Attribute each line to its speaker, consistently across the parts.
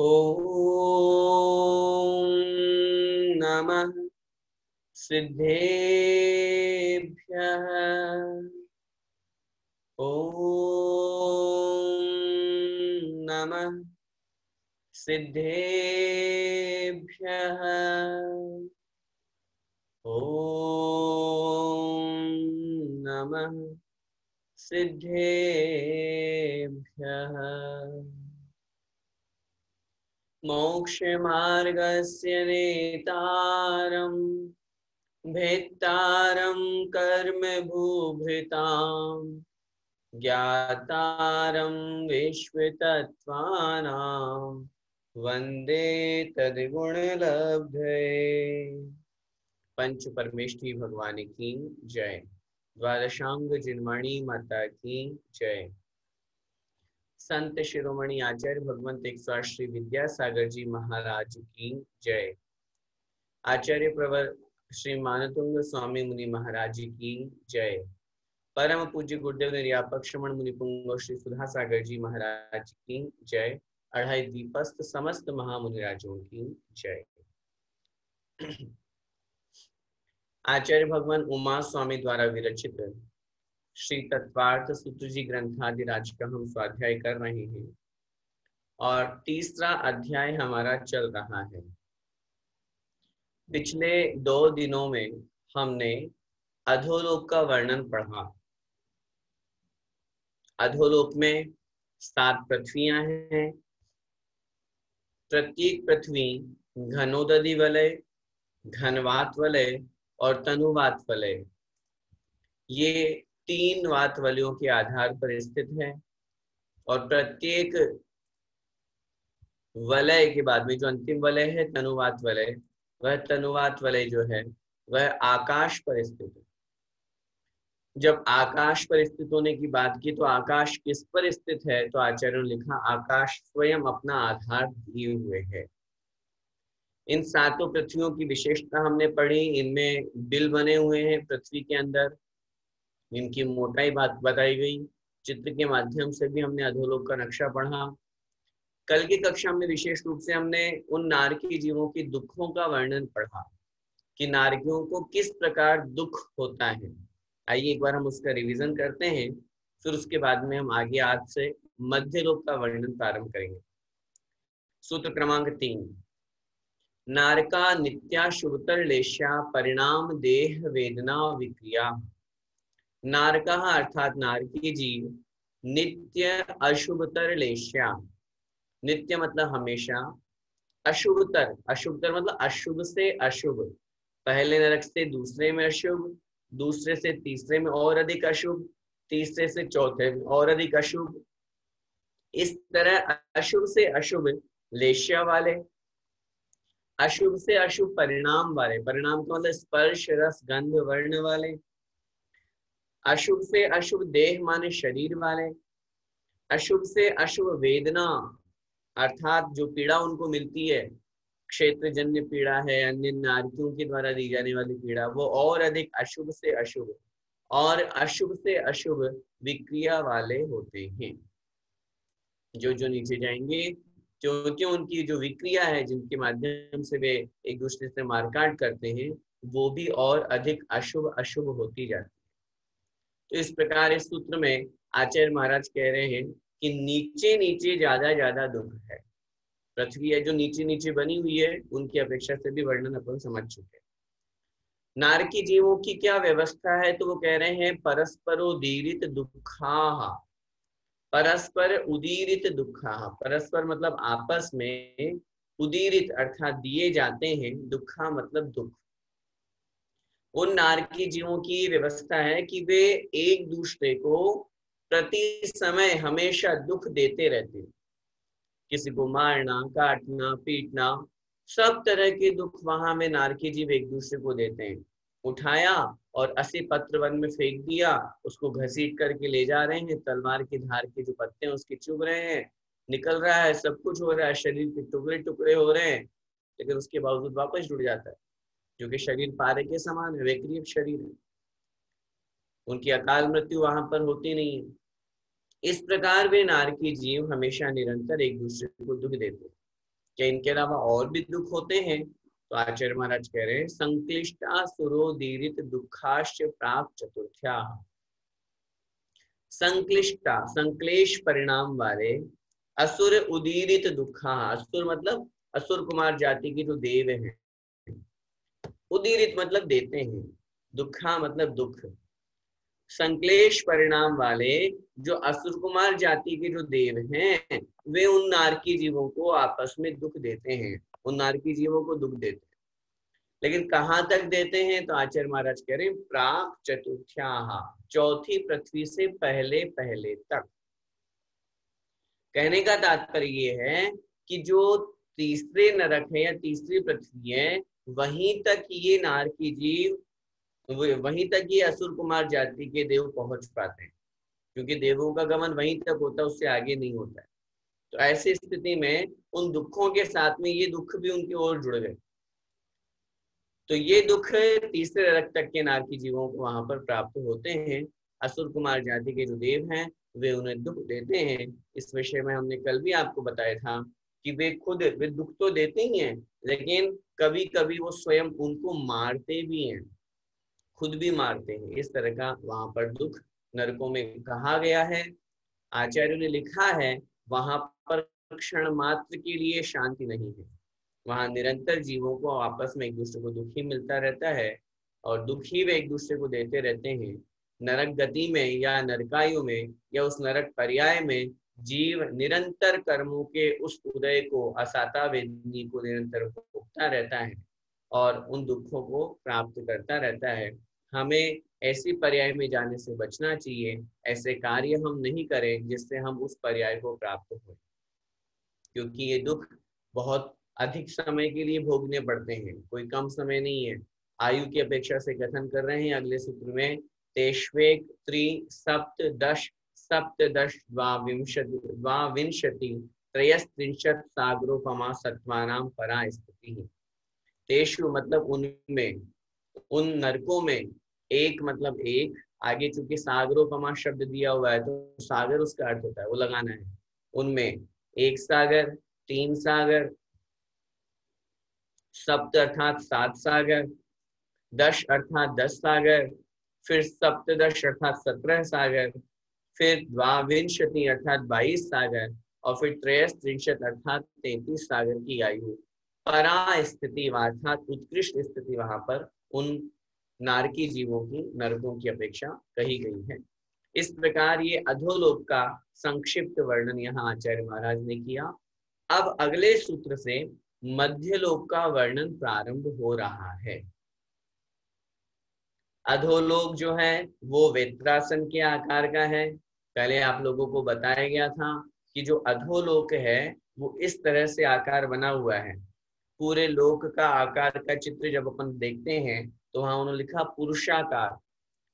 Speaker 1: ओम नमः सिद्धेभ्यः। ओम नमः सिद्धेभ्यः। ओम नमः सिद्धेभ्यः। मोक्षमार्गस्य नेतारं भेत्तारं कर्म भूभृतां ज्ञातारं विश्वतत्त्वानां वन्दे तद्गुणलब्धये। पंच परमेष्ठी भगवान की जय। द्वादशांग जिनवाणी माता की जय। संत शिरोमणि आचार्य भगवंत 108 श्री विद्यासागर जी महाराज की जय। आचार्य प्रवर श्री मानतुंग स्वामी मुनि महाराज की जय। परम पूज्य गुरुदेव निर्यापक श्रमण मुनि पुंगव श्री सुधा सागर जी महाराज की जय। अढ़ाई दीपस्थ समस्त महामुनिराजों की जय। आचार्य भगवान उमा स्वामी द्वारा विरचित श्री तत्वार्थ सूत्र जी ग्रंथादिराज का हम स्वाध्याय कर रहे हैं और तीसरा अध्याय हमारा चल रहा है। पिछले 2 दिनों में हमने अधोलोक का वर्णन पढ़ा। अधोलोक में 7 पृथ्वियां हैं। प्रत्येक पृथ्वी घनोदधि वलय, घनवात वलय और तनुवात वलय, ये 3 वात वलयों के आधार पर स्थित है। और प्रत्येक वलय के बाद में जो अंतिम वलय है तनुवात वलय, वह तनुवात वलय जो है वह आकाश पर स्थित है। जब आकाश पर स्थित होने की बात की तो आकाश किस पर स्थित है, तो आचार्यों ने लिखा आकाश स्वयं अपना आधार दिए हुए है। इन 7 पृथ्वियों की विशेषता हमने पढ़ी। इनमें बिल बने हुए हैं पृथ्वी के अंदर, इनकी मोटाई बात बताई गई। चित्र के माध्यम से भी हमने अधोलोक का नक्शा पढ़ा। कल की कक्षा में विशेष रूप से हमने उन नारकी जीवों की दुखों का वर्णन पढ़ा कि नारकियों को किस प्रकार दुख होता है। आइए एक बार हम उसका रिवीजन करते हैं, फिर उसके बाद में हम आगे आज से मध्य लोक का वर्णन प्रारंभ करेंगे। सूत्र क्रमांक 3। नारका नित्या शुभतर लेश्या परिणाम देह वेदना विक्रिया। नारका अर्थात नारकी जीव नित्य अशुभतर लेश्या, नित्य मतलब हमेशा, अशुभतर, अशुभतर मतलब अशुभ से अशुभ, पहले नरक से दूसरे में अशुभ, दूसरे से तीसरे में और अधिक अशुभ, तीसरे से चौथे में और अधिक अशुभ, इस तरह अशुभ से अशुभ लेश्या वाले, अशुभ से अशुभ परिणाम वाले, परिणाम का मतलब स्पर्श रस गंध वर्ण वाले, अशुभ से अशुभ देह माने शरीर वाले, अशुभ से अशुभ वेदना अर्थात जो पीड़ा उनको मिलती है, क्षेत्र जन्य पीड़ा है, अन्य नारकियों के द्वारा दी जाने वाली पीड़ा, वो और अधिक अशुभ से अशुभ और अशुभ से अशुभ विक्रिया वाले होते हैं। जो जो नीचे जाएंगे क्योंकि उनकी जो विक्रिया है, जिनके माध्यम से वे एक दूसरे से मारकाट करते हैं, वो भी और अधिक अशुभ अशुभ होती जाती है। तो इस प्रकार इस सूत्र में आचार्य महाराज कह रहे हैं कि नीचे नीचे ज्यादा दुख है। पृथ्वी है जो नीचे नीचे बनी हुई है, उनकी अपेक्षा से भी वर्णन अपन समझ चुके हैं। नारकी जीवों की क्या व्यवस्था है, तो वो कह रहे हैं परस्परोदीरित दुखा। परस्पर उदीरित दुखा, परस्पर मतलब आपस में, उदीरित अर्थात दिए जाते हैं, दुखा मतलब दुख। उन नारकी जीवों की व्यवस्था है कि वे एक दूसरे को प्रति समय हमेशा दुख देते रहते हैं। किसी को मारना, काटना, पीटना, सब तरह के दुख वहां में नारकी जीव एक दूसरे को देते हैं। उठाया और असी पत्र वन में फेंक दिया, उसको घसीट करके ले जा रहे हैं, तलवार की धार के जो पत्ते हैं उसके चुभ रहे हैं, निकल रहा है, सब कुछ हो रहा है, शरीर के टुकड़े टुकड़े हो रहे हैं, लेकिन उसके बावजूद वापस जुड़ जाता है, क्योंकि शरीर पारे के समान है, वैक्रिय शरीर है, उनकी अकाल मृत्यु वहां पर होती नहीं है। इस प्रकार वे नारकी जीव हमेशा निरंतर एक दूसरे को दुख देते हैं। क्या इनके अलावा और भी दुख होते हैं? तो आचार्य महाराज कह रहे हैं संक्लिष्टा सुरोदीरित दुखाश्च प्राप्त चतुर्थ्या। संक्लिष्टा संक्लेश परिणाम वाले असुर उदीरित दुखा, असुर मतलब असुर कुमार जाति के जो देव हैं, उदीरित मतलब देते हैं, दुखा मतलब दुख। संक्लेश परिणाम वाले जो असुर कुमार जाति के जो देव हैं वे उन नारकी जीवों को आपस में दुख देते हैं, उन नारकी जीवों को दुख देते हैं। लेकिन कहाँ तक देते हैं? तो आचार्य महाराज कह रहे हैं प्राक चतुर्थ्या, चौथी पृथ्वी से पहले पहले तक। कहने का तात्पर्य ये है कि जो तीसरे नरक है या तीसरी पृथ्वी है वहीं तक ये नारकी जीव, वहीं तक ये असुर कुमार जाति के देव पहुंच पाते हैं, क्योंकि देवों का गमन वहीं तक होता है, उससे आगे नहीं होता है। तो ऐसी स्थिति में उन दुखों के साथ में ये दुख भी उनकी ओर जुड़ गए। तो ये दुख तीसरे नरक तक के नारकी जीवों को वहां पर प्राप्त होते हैं। असुर कुमार जाति के जो देव हैं वे उन्हें दुख देते हैं। इस विषय में हमने कल भी आपको बताया था कि वे दुख तो देते ही हैं, लेकिन कभी कभी वो स्वयं उनको मारते भी हैं, खुद भी मारते हैं। इस तरह का वहां पर दुख नरकों में कहा गया है। आचार्यों ने लिखा है वहां पर क्षण मात्र के लिए शांति नहीं है, वहां निरंतर जीवों को आपस में एक दूसरे को दुख ही मिलता रहता है और दुख ही वे एक दूसरे को देते रहते हैं। नरक गति में या नरकायु में या उस नरक पर्याय में जीव निरंतर कर्मों के उस उदय को, असाता वेदनी को निरंतर भोगता रहता है और उन दुखों को प्राप्त करता रहता है। हमें ऐसी पर्याय में जाने से बचना चाहिए, ऐसे कार्य हम नहीं करें जिससे हम उस पर्याय को प्राप्त हो, क्योंकि ये दुख बहुत अधिक समय के लिए भोगने पड़ते हैं, कोई कम समय नहीं है। आयु की अपेक्षा से कथन कर रहे हैं अगले सूत्र में, तेष्वेक त्रि सप्तदश सप्तदश द्वाविंशति त्रयस्त्रिंशत् सागरोपमा सत्वानां परा स्थिति। तेषु मतलब उनमें, उन नरकों में, एक मतलब एक, आगे चूंकि सागरोपमा शब्द दिया हुआ है तो सागर उसका अर्थ होता है, वो लगाना है। उनमें एक सागर, तीन सागर, सप्त अर्थात 7 सागर, दश अर्थात 10 सागर, फिर सप्तदश अर्थात 17 सागर, फिर द्वाविंशति अर्थात 22 सागर और फिर त्रयस्त्रिंशत् अर्थात 33 सागर की आयु परा स्थिति अर्थात उत्कृष्ट स्थिति वहां पर उन नारकी जीवों की, नरकों की अपेक्षा कही गई है। इस प्रकार ये अधोलोक का संक्षिप्त वर्णन यहाँ आचार्य महाराज ने किया। अब अगले सूत्र से मध्यलोक का वर्णन प्रारंभ हो रहा है। अधोलोक जो है वो वेत्रासन के आकार का है। पहले आप लोगों को बताया गया था कि जो अधोलोक है वो इस तरह से आकार बना हुआ है। पूरे लोक का आकार का चित्र जब अपन देखते हैं तो वहां उन्होंने लिखा पुरुषाकार।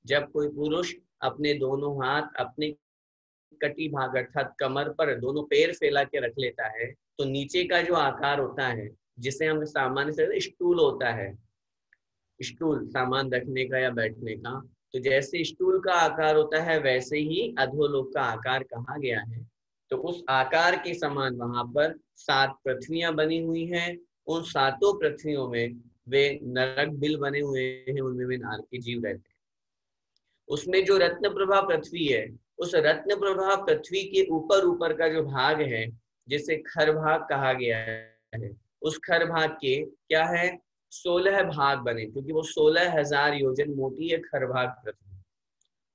Speaker 1: जब कोई पुरुष अपने दोनों हाथ अपने कटी भाग अर्थात कमर पर दोनों पैर फैला के रख लेता है तो नीचे का जो आकार होता है, जिसे हम सामान्य से स्टूल होता है, स्टूल सामान रखने का या बैठने का, तो जैसे स्टूल का आकार होता है वैसे ही अधोलोक का आकार कहा गया है। तो उस आकार के समान वहां पर 7 पृथ्वियां बनी हुई हैं। उन 7 पृथ्वियों में वे नरक बिल बने हुए हैं, उनमें वे नारकी जीव रहते हैं। उसमें जो रत्न प्रभा पृथ्वी है, उस रत्न प्रभा पृथ्वी के ऊपर ऊपर का जो भाग है जिसे खर भाग कहा गया है, उस खर भाग के क्या है 16 भाग बने, क्योंकि वो 16,000 योजन मोटी है खर भाग पृथ्वी।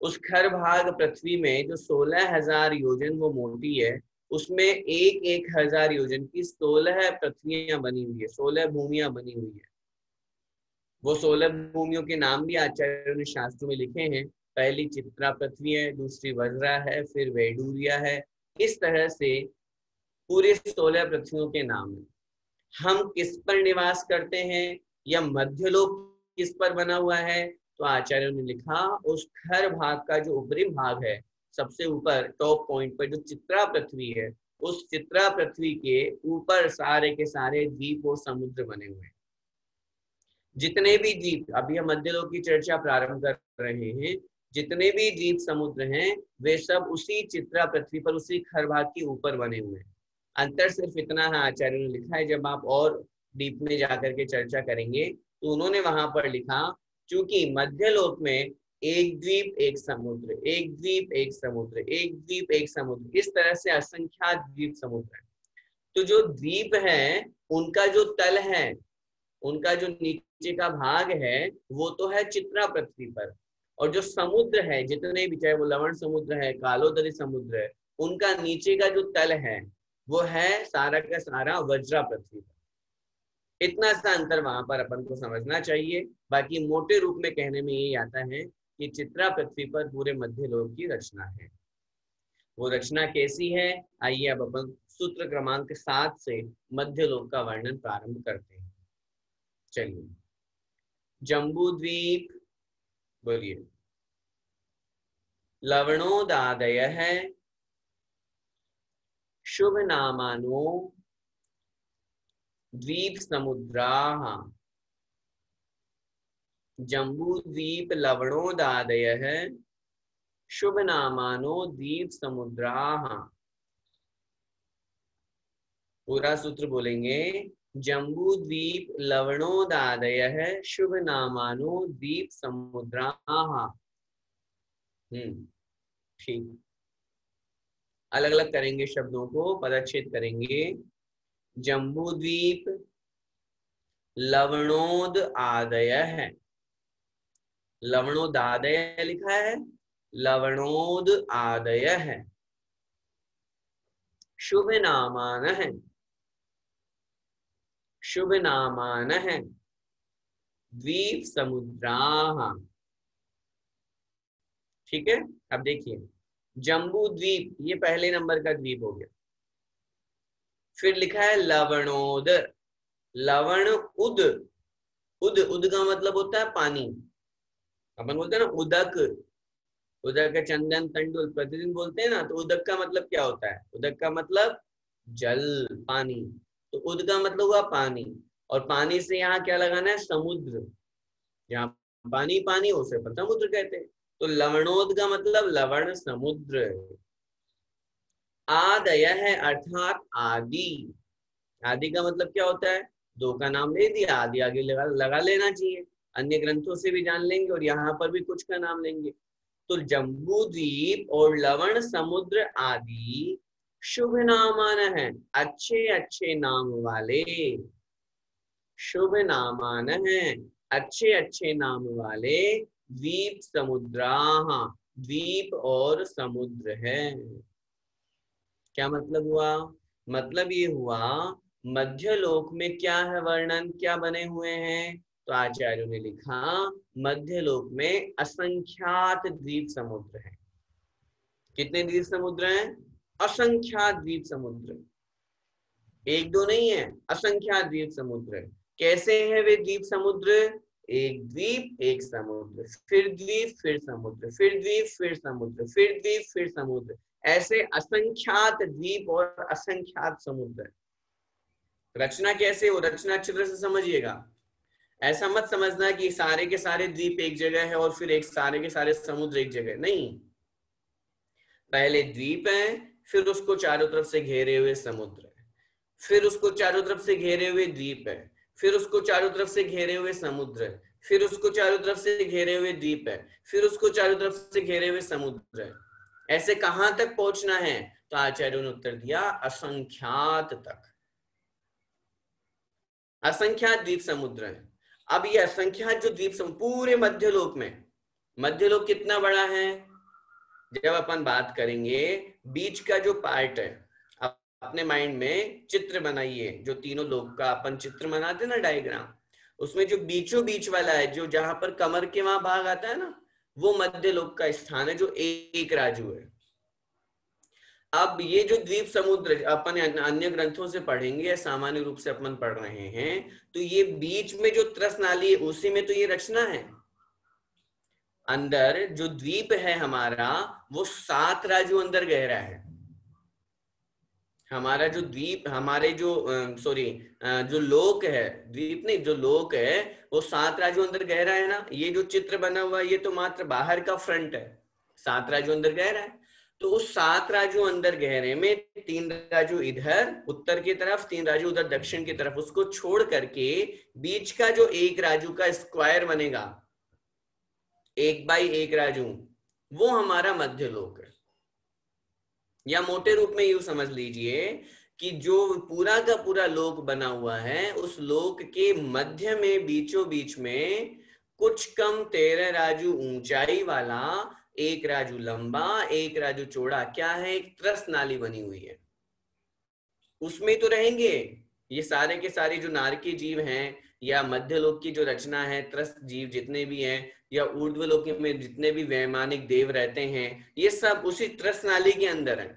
Speaker 1: उस खर भाग पृथ्वी में जो 16,000 योजन वो मोटी है, उसमें 1,000 योजन की 16 पृथ्वियां बनी हुई है, 16 भूमियां बनी हुई है। वो 16 भूमियों के नाम भी आचार्यों ने शास्त्रों में लिखे हैं। पहली चित्रा पृथ्वी है, दूसरी वज्रा है, फिर वैडूर्या है। इस तरह से पूरे 16 पृथ्वियों के नाम है। हम किस पर निवास करते हैं या मध्यलोक किस पर बना हुआ है, तो आचार्यों ने लिखा उस खर भाग का जो ऊपरी भाग है, सबसे ऊपर टॉप पॉइंट पर जो चित्रा पृथ्वी है, उस चित्रा पृथ्वी के ऊपर सारे के सारे द्वीप और समुद्र बने हुए हैं। जितने भी द्वीप, अभी हम मध्यलोक की चर्चा प्रारंभ कर रहे हैं, जितने भी द्वीप समुद्र हैं वे सब उसी चित्रा पृथ्वी पर, उसी खर भाग के ऊपर बने हुए हैं। अंतर सिर्फ इतना है, आचार्य ने लिखा है, जब आप और डीप में जाकर के चर्चा करेंगे तो उन्होंने वहां पर लिखा, क्योंकि मध्यलोक में एक द्वीप एक समुद्र, एक द्वीप एक समुद्र, एक द्वीप एक समुद्र, इस तरह से असंख्यात द्वीप समुद्र है। तो जो द्वीप है उनका जो तल है, उनका जो नीचे का भाग है वो तो है चित्रा पृथ्वी पर, और जो समुद्र है जितने भी, चाहे वो लवण समुद्र है, कालोदरी समुद्र है, उनका नीचे का जो तल है वो है सारा का सारा वज्रा पृथ्वी पर। इतना सा अंतर वहां पर अपन को समझना चाहिए। बाकी मोटे रूप में कहने में यही आता है कि चित्रा पृथ्वी पर पूरे मध्य लोक की रचना है। वो रचना कैसी है, आइए अब अपन सूत्र क्रमांक 7 से मध्य लोक का वर्णन प्रारंभ करते हैं। चलिए, जम्बू द्वीप, बोलिए, लवणोदादय है, शुभ नामानो द्वीप समुद्राः। जम्बू द्वीप लवणोदादय है, शुभ नामानो द्वीप समुद्राः। पूरा सूत्र बोलेंगे, जम्बू द्वीप लवणोदादय है, शुभ नामानो द्वीप समुद्राः। ठीक, अलग अलग करेंगे शब्दों को, पदच्छेद करेंगे। जम्बू द्वीप लवणोद आदय है, लवणोदादय लिखा है, लवणोद आदय है, शुभ नामान है, शुभ नामान है, द्वीप समुद्राः। ठीक है, अब देखिए, जम्बू द्वीप ये पहले नंबर का द्वीप हो गया। फिर लिखा है लवणोद, लवण उद, उद, उद का मतलब होता है पानी, अपन बोलते हैं ना उदक, उदक चंदन तंडुल प्रतिदिन बोलते हैं ना, तो उदक का मतलब क्या होता है, उदक का मतलब जल, पानी, तो उद का मतलब हुआ पानी, और पानी से यहाँ क्या लगाना है, समुद्र, यहाँ पानी पानी उसे पर समुद्र कहते हैं, तो लवणोद का मतलब लवण समुद्र। आदय है अर्थात आदि, आदि का मतलब क्या होता है, दो का नाम ले दिया, आदि आगे लगा लेना चाहिए, अन्य ग्रंथों से भी जान लेंगे और यहाँ पर भी कुछ का नाम लेंगे। तो जम्बू द्वीप और लवण समुद्र आदि शुभ नामान है, अच्छे अच्छे नाम वाले, शुभ नामान है, अच्छे अच्छे नाम वाले, द्वीप समुद्राः, द्वीप और समुद्र है। क्या मतलब हुआ, मतलब ये हुआ मध्य लोक में क्या है वर्णन, क्या बने हुए हैं, तो आचार्यों ने लिखा मध्य लोक में असंख्यात द्वीप समुद्र है। कितने द्वीप समुद्र हैं, असंख्यात द्वीप समुद्र, एक दो नहीं है, असंख्यात द्वीप समुद्र। कैसे है वे द्वीप समुद्र, एक द्वीप एक समुद्र, फिर द्वीप फिर समुद्र, फिर द्वीप फिर समुद्र, फिर द्वीप फिर समुद्र, ऐसे असंख्यात द्वीप और असंख्यात समुद्र। रचना कैसे हो, रचना अच्छी तरह से समझिएगा, ऐसा मत समझना कि सारे के सारे द्वीप एक जगह है और फिर एक सारे के सारे समुद्र एक जगह, नहीं, पहले द्वीप है, फिर उसको चारों तरफ से घेरे हुए समुद्र है, फिर उसको चारों तरफ से घेरे हुए द्वीप है, फिर उसको चारों तरफ से घेरे हुए समुद्र है, फिर उसको चारों तरफ से घेरे हुए द्वीप है, फिर उसको चारों तरफ से घेरे हुए समुद्र है। ऐसे कहां तक पहुंचना है, तो आचार्यों ने उत्तर दिया असंख्यात तक, असंख्यात द्वीप समुद्र है। अब ये असंख्यात जो द्वीप समुद्र पूरे मध्यलोक में, मध्यलोक कितना बड़ा है, जब अपन बात करेंगे बीच का जो पार्ट है, अपने माइंड में चित्र बनाइए, जो तीनों लोक का अपन चित्र बनाते ना डायग्राम, उसमें जो बीचों बीच वाला है, जो जहां पर कमर के वहां भाग आता है ना, वो मध्य लोक का स्थान है, जो एक राजू है। अब ये जो द्वीप समुद्र अपन अन्य ग्रंथों से पढ़ेंगे या सामान्य रूप से अपन पढ़ रहे हैं, तो ये बीच में जो त्रस नाली है उसी में तो ये रचना है। अंदर जो द्वीप है हमारा, वो 7 राजू अंदर गहरा है। हमारा जो द्वीप, हमारे जो जो लोक है, द्वीप नहीं, जो लोक है वो 7 राजू अंदर गहरा है ना। ये जो चित्र बना हुआ है ये तो मात्र बाहर का फ्रंट है, 7 राजू अंदर गहरा है। तो उस 7 राजू अंदर गहरे में 3 राजू इधर उत्तर की तरफ, 3 राजू उधर दक्षिण की तरफ, उसको छोड़ करके बीच का जो 1 राजू का स्क्वायर बनेगा, 1/1 राजू, वो हमारा मध्य लोक है। या मोटे रूप में यूं समझ लीजिए कि जो पूरा का पूरा लोक बना हुआ है, उस लोक के मध्य में बीचों बीच में कुछ कम 13 राजू ऊंचाई वाला, 1 राजू लंबा, 1 राजू चौड़ा क्या है, एक त्रस्त नाली बनी हुई है। उसमें तो रहेंगे ये सारे के सारे जो नारकी जीव हैं, या मध्यलोक की जो रचना है, त्रस्त जीव जितने भी हैं, या ऊर्ध्वलोक में जितने भी वैमानिक देव रहते हैं, ये सब उसी त्रस्त नाली के अंदर है।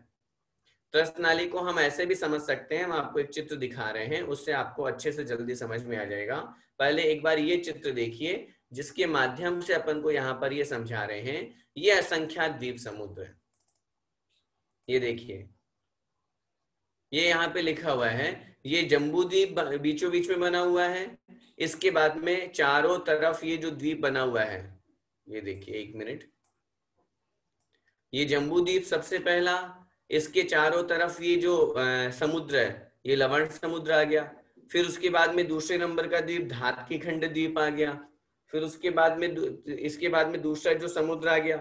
Speaker 1: त्रस्त नाली को हम ऐसे भी समझ सकते हैं, हम आपको एक चित्र दिखा रहे हैं, उससे आपको अच्छे से जल्दी समझ में आ जाएगा। पहले एक बार ये चित्र देखिए, जिसके माध्यम से अपन को यहाँ पर ये समझा रहे हैं। ये असंख्यात द्वीप समुद्र है। ये देखिए, ये यहाँ पे लिखा हुआ है, ये जम्बू द्वीप बीचों बीच में बना हुआ है। इसके बाद में चारों तरफ ये जो द्वीप बना हुआ है, ये देखिए, 1 मिनट, ये जम्बू द्वीप सबसे पहला, इसके चारों तरफ ये जो समुद्र है, ये लवण समुद्र आ गया। फिर उसके बाद में दूसरे नंबर का द्वीप धातकी खंड द्वीप आ गया। फिर उसके बाद में इसके बाद में दूसरा जो समुद्र आ गया।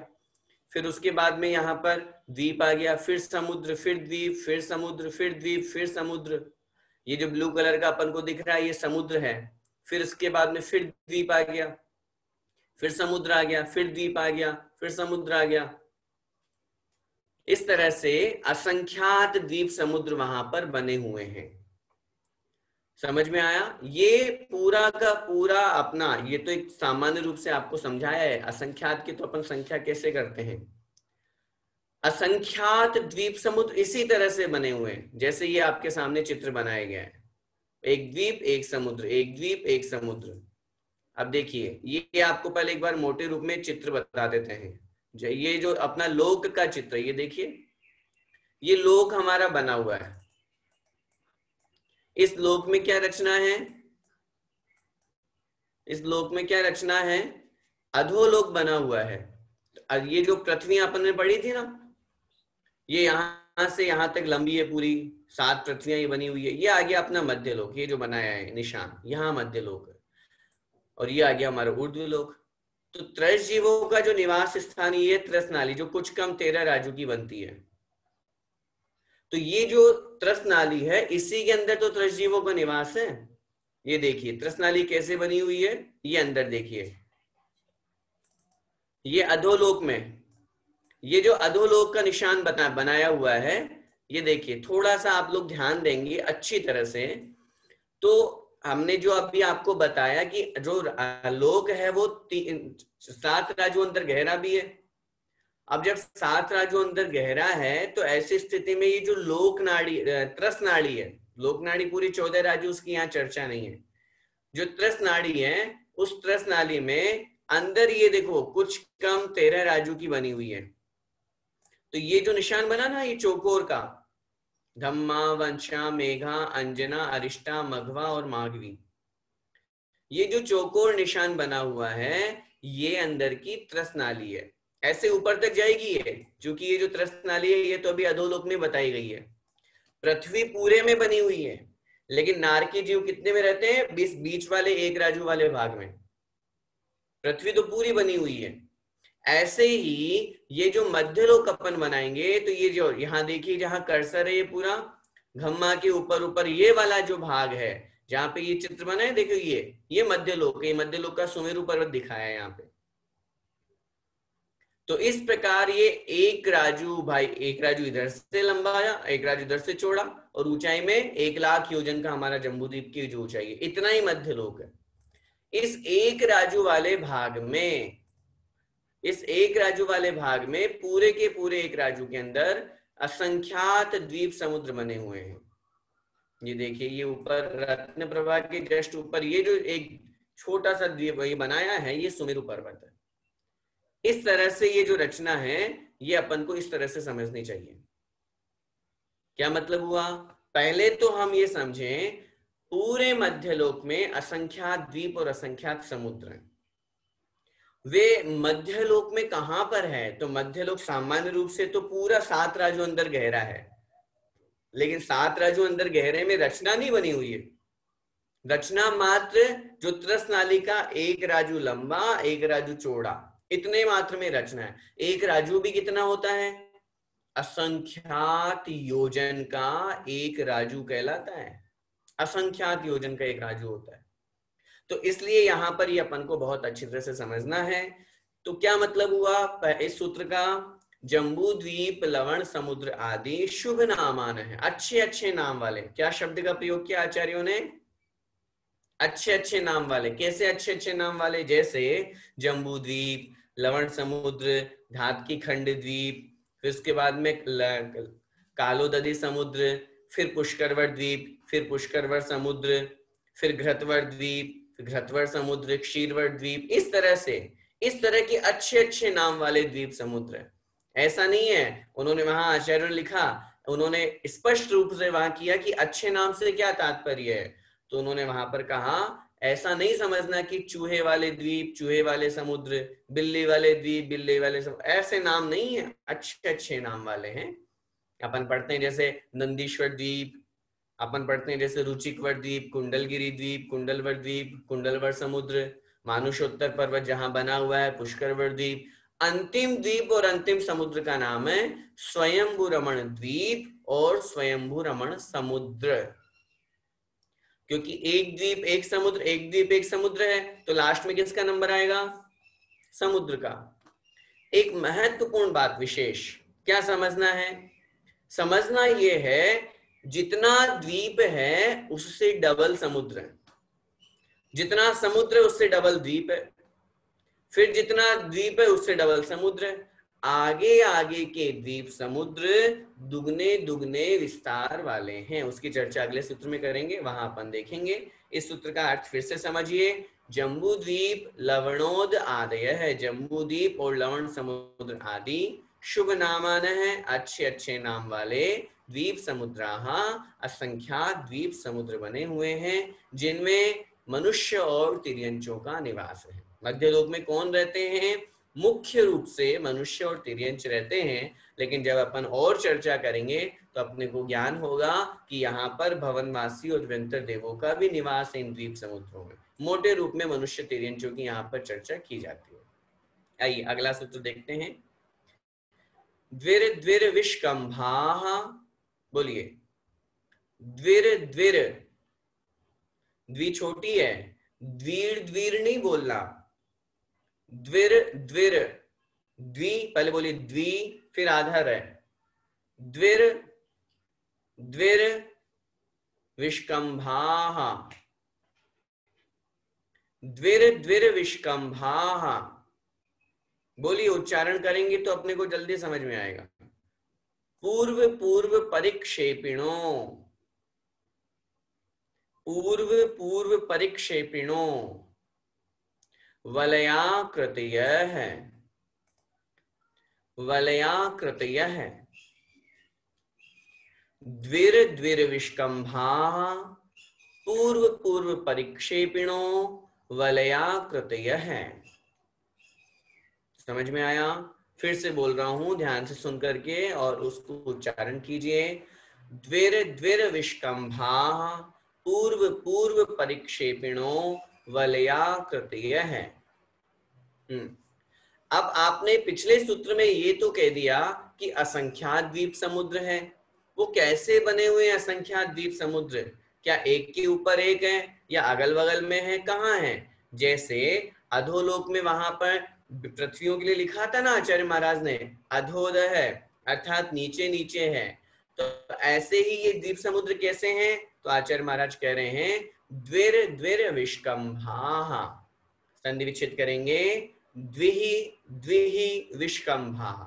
Speaker 1: फिर उसके बाद में यहाँ पर द्वीप आ गया, फिर समुद्र, फिर द्वीप, फिर समुद्र, फिर द्वीप, फिर समुद्र। ये जो ब्लू कलर का अपन को दिख रहा है, ये समुद्र है। फिर इसके बाद में फिर द्वीप आ गया, फिर समुद्र आ गया, फिर द्वीप आ गया, फिर समुद्र आ गया। इस तरह से असंख्यात द्वीप समुद्र वहां पर बने हुए हैं। समझ में आया? ये पूरा का पूरा अपना, ये तो एक सामान्य रूप से आपको समझाया है। असंख्यात की तो अपन संख्या कैसे करते हैं। असंख्यात द्वीप समुद्र इसी तरह से बने हुए हैं जैसे ये आपके सामने चित्र बनाया गया है। एक द्वीप, एक समुद्र, एक द्वीप, एक समुद्र। अब देखिए, ये आपको पहले एक बार मोटे रूप में चित्र बता देते हैं। ये जो अपना लोक का चित्र, ये देखिए, ये लोक हमारा बना हुआ है। इस लोक में क्या रचना है? इस लोक में क्या रचना है? अधोलोक बना हुआ है। ये जो पृथ्वी अपन ने पढ़ी थी ना, ये यहां से यहां तक लंबी है पूरी, 7 पृथ्वियां ये बनी हुई है। ये आ गया अपना मध्य लोक, ये जो बनाया है निशान, यहाँ मध्य लोक है। और ये आ गया हमारा ऊर्ध्व लोक। तो त्रस्त जीवों का जो निवास स्थान, ये त्रस्त नाली जो कुछ कम 13 राजू की बनती है। तो ये जो त्रस्त नाली है, इसी के अंदर तो त्रस्त जीवों का निवास है। ये देखिए त्रस्त नाली कैसे बनी हुई है। ये अंदर देखिए, ये अधोलोक में, ये जो अधोलोक का निशान बनाया हुआ है, ये देखिए, थोड़ा सा आप लोग ध्यान देंगे अच्छी तरह से, तो हमने जो अभी आपको बताया कि जो लोक है वो 7 राजू अंदर गहरा भी है। अब जब 7 राजू अंदर गहरा है, तो ऐसी स्थिति में ये जो लोक नाड़ी, त्रस्त नाड़ी है, लोक नाड़ी पूरी 14 राजू, उसकी यहाँ चर्चा नहीं है। जो त्रस्त नाड़ी है, उस त्रस्त नाली में अंदर ये देखो कुछ कम 13 राजू की बनी हुई है। तो ये जो निशान बना ना, ये चौकोर का, धम्मा, वंशा, मेघा, अंजना, अरिष्टा, मघवा और माघवी, ये जो चौकोर निशान बना हुआ है, ये अंदर की त्रस्त नाली है। ऐसे ऊपर तक जाएगी ये, क्योंकि ये जो त्रस्त नाली है, ये तो अभी अधोलोक में बताई गई है। पृथ्वी पूरे में बनी हुई है, लेकिन नारकी जीव कितने में रहते हैं? बीच वाले 1 राजू वाले भाग में। पृथ्वी तो पूरी बनी हुई है। ऐसे ही ये जो मध्यलोक अपन बनाएंगे, तो ये जो यहाँ देखिए, जहां कर्सर है, ये पूरा घम्मा के ऊपर ऊपर ये वाला जो भाग है, जहां पे ये चित्र बना है, देखो ये मध्यलोक है। ये मध्यलोक का सुमेरु पर्वत दिखाया है यहाँ पे। तो इस प्रकार ये 1 राजू भाई, 1 राजू इधर से लंबा आया, 1 राजू इधर से चौड़ा, और ऊंचाई में 1 लाख योजन का हमारा जम्बूद्वीप की जो ऊंचाई है, इतना ही मध्यलोक है। इस 1 राजू वाले भाग में, इस 1 राजू वाले भाग में पूरे के पूरे 1 राजू के अंदर असंख्यात द्वीप समुद्र बने हुए हैं। ये देखिए, ये ऊपर रत्न प्रभा के जस्ट ऊपर ये जो एक छोटा सा द्वीप ये बनाया है, ये सुमेरु पर्वत है। इस तरह से ये जो रचना है, ये अपन को इस तरह से समझनी चाहिए। क्या मतलब हुआ? पहले तो हम ये समझें, पूरे मध्यलोक में असंख्यात द्वीप और असंख्यात समुद्र हैं, वे मध्यलोक में कहां पर है? तो मध्यलोक सामान्य रूप से तो पूरा 7 राजू अंदर गहरा है, लेकिन 7 राजू अंदर गहरे में रचना नहीं बनी हुई है। रचना मात्र जो त्रस नाली का 1 राजू लंबा 1 राजू चौड़ा, इतने मात्र में रचना है। 1 राजू भी कितना होता है? असंख्यात योजन का 1 राजू कहलाता है। असंख्यात योजन का 1 राजू होता है। तो इसलिए यहां पर ये अपन को बहुत अच्छी तरह से समझना है। तो क्या मतलब हुआ इस सूत्र का? जम्बू द्वीप, लवण समुद्र आदि शुभ नामान है, अच्छे अच्छे नाम वाले। क्या शब्द का प्रयोग किया आचार्यों ने? अच्छे अच्छे नाम वाले। कैसे अच्छे अच्छे नाम वाले? जैसे जम्बू द्वीप, लवण समुद्र, धातकी खंड द्वीप, फिर उसके बाद में कालोदधी समुद्र, फिर पुष्करवर द्वीप, फिर पुष्करवर समुद्र, फिर घृतवर द्वीप, फिर घृतवर समुद्र, क्षीरवर द्वीप। इस तरह से, इस तरह के अच्छे अच्छे नाम वाले द्वीप समुद्र। ऐसा नहीं है, उन्होंने वहां आचार्यों ने लिखा, उन्होंने स्पष्ट रूप से वहां किया कि अच्छे नाम से क्या तात्पर्य है। तो उन्होंने वहां पर कहा ऐसा नहीं समझना कि चूहे वाले द्वीप, चूहे वाले समुद्र, बिल्ली वाले द्वीप, बिल्ली वाले समुद्र, ऐसे नाम नहीं है, अच्छे अच्छे नाम वाले हैं। अपन पढ़ते हैं जैसे नंदीश्वर द्वीप, अपन पढ़ते हैं जैसे रुचिकवर द्वीप, कुंडलगिरी द्वीप, कुंडलवर द्वीप, कुंडलवर समुद्र, मानुषोत्तर पर्वत जहां बना हुआ है पुष्करवर द्वीप। अंतिम द्वीप और अंतिम समुद्र का नाम है स्वयंभू रमण द्वीप और स्वयंभू रमण समुद्र। क्योंकि एक द्वीप एक समुद्र, एक द्वीप एक समुद्र है, तो लास्ट में किसका नंबर आएगा? समुद्र का। एक महत्वपूर्ण बात विशेष क्या समझना है? समझना यह है जितना द्वीप है उससे डबल समुद्र है, जितना समुद्र है उससे डबल द्वीप है, फिर जितना द्वीप है उससे डबल समुद्र है। आगे आगे के द्वीप समुद्र दुगने दुगने विस्तार वाले हैं। उसकी चर्चा अगले सूत्र में करेंगे, वहां अपन देखेंगे। इस सूत्र का अर्थ फिर से समझिए। जम्बू द्वीप लवणोद आदय है, जम्बू द्वीप और लवण समुद्र आदि शुभ नामान है, अच्छे अच्छे नाम वाले द्वीप समुद्राः असंख्यात द्वीप समुद्र बने हुए हैं, जिनमें मनुष्य और तिर्यंचों का निवास है। मध्यलोक में कौन रहते हैं? मुख्य रूप से मनुष्य और तिर्यंच रहते हैं, लेकिन जब अपन और चर्चा करेंगे तो अपने को ज्ञान होगा कि यहाँ पर भवनवासी और द्व्यंतर देवों का भी निवास है इन द्वीप समुद्रों में। मोटे रूप में मनुष्य तिर्यंचों की यहाँ पर चर्चा की जाती है। आइए अगला सूत्र देखते हैं। द्विर द्विर विष्कंभाः, बोलिए। द्विर द्विर, द्वि छोटी है, द्वीर द्वीर नहीं बोलना, द्विर द्विर, द्वि पहले बोलिए द्वि फिर आधार है, द्विर द्विर विष्कंभाः, द्विर द्विर विष्कंभाः। बोलिए, उच्चारण करेंगे तो अपने को जल्दी समझ में आएगा। पूर्व पूर्व परिक्षेपिणो, पूर्व पूर्व परिक्षेपिणो, वलयाकृतयः, वलयाकृतयः, द्विर द्विर विष्कंभाः, पूर्व पूर्व परिक्षेपिणो, वलयाकृतयः। समझ में आया? फिर से बोल रहा हूं, ध्यान से सुन करके और उसको उच्चारण कीजिए। द्विर द्विर विष्कंभाः, पूर्व पूर्व परिक्षेपिणो, वलयाकृतयः। अब आपने पिछले सूत्र में ये तो कह दिया कि असंख्यात द्वीप समुद्र है। वो कैसे बने हुए हैं असंख्यात द्वीप समुद्र? क्या एक के ऊपर एक है या अगल बगल में है? कहाँ है? जैसे अधोलोक में वहां पर पृथ्वियों के लिए लिखा था ना आचार्य महाराज ने, अधोदय है अर्थात नीचे नीचे है। तो ऐसे ही ये द्वीप समुद्र कैसे हैं? तो आचार्य महाराज कह रहे हैं द्विर द्विर विष्कंभाः। संधि विच्छेद करेंगे, द्विहि द्विहि विष्कंभाः।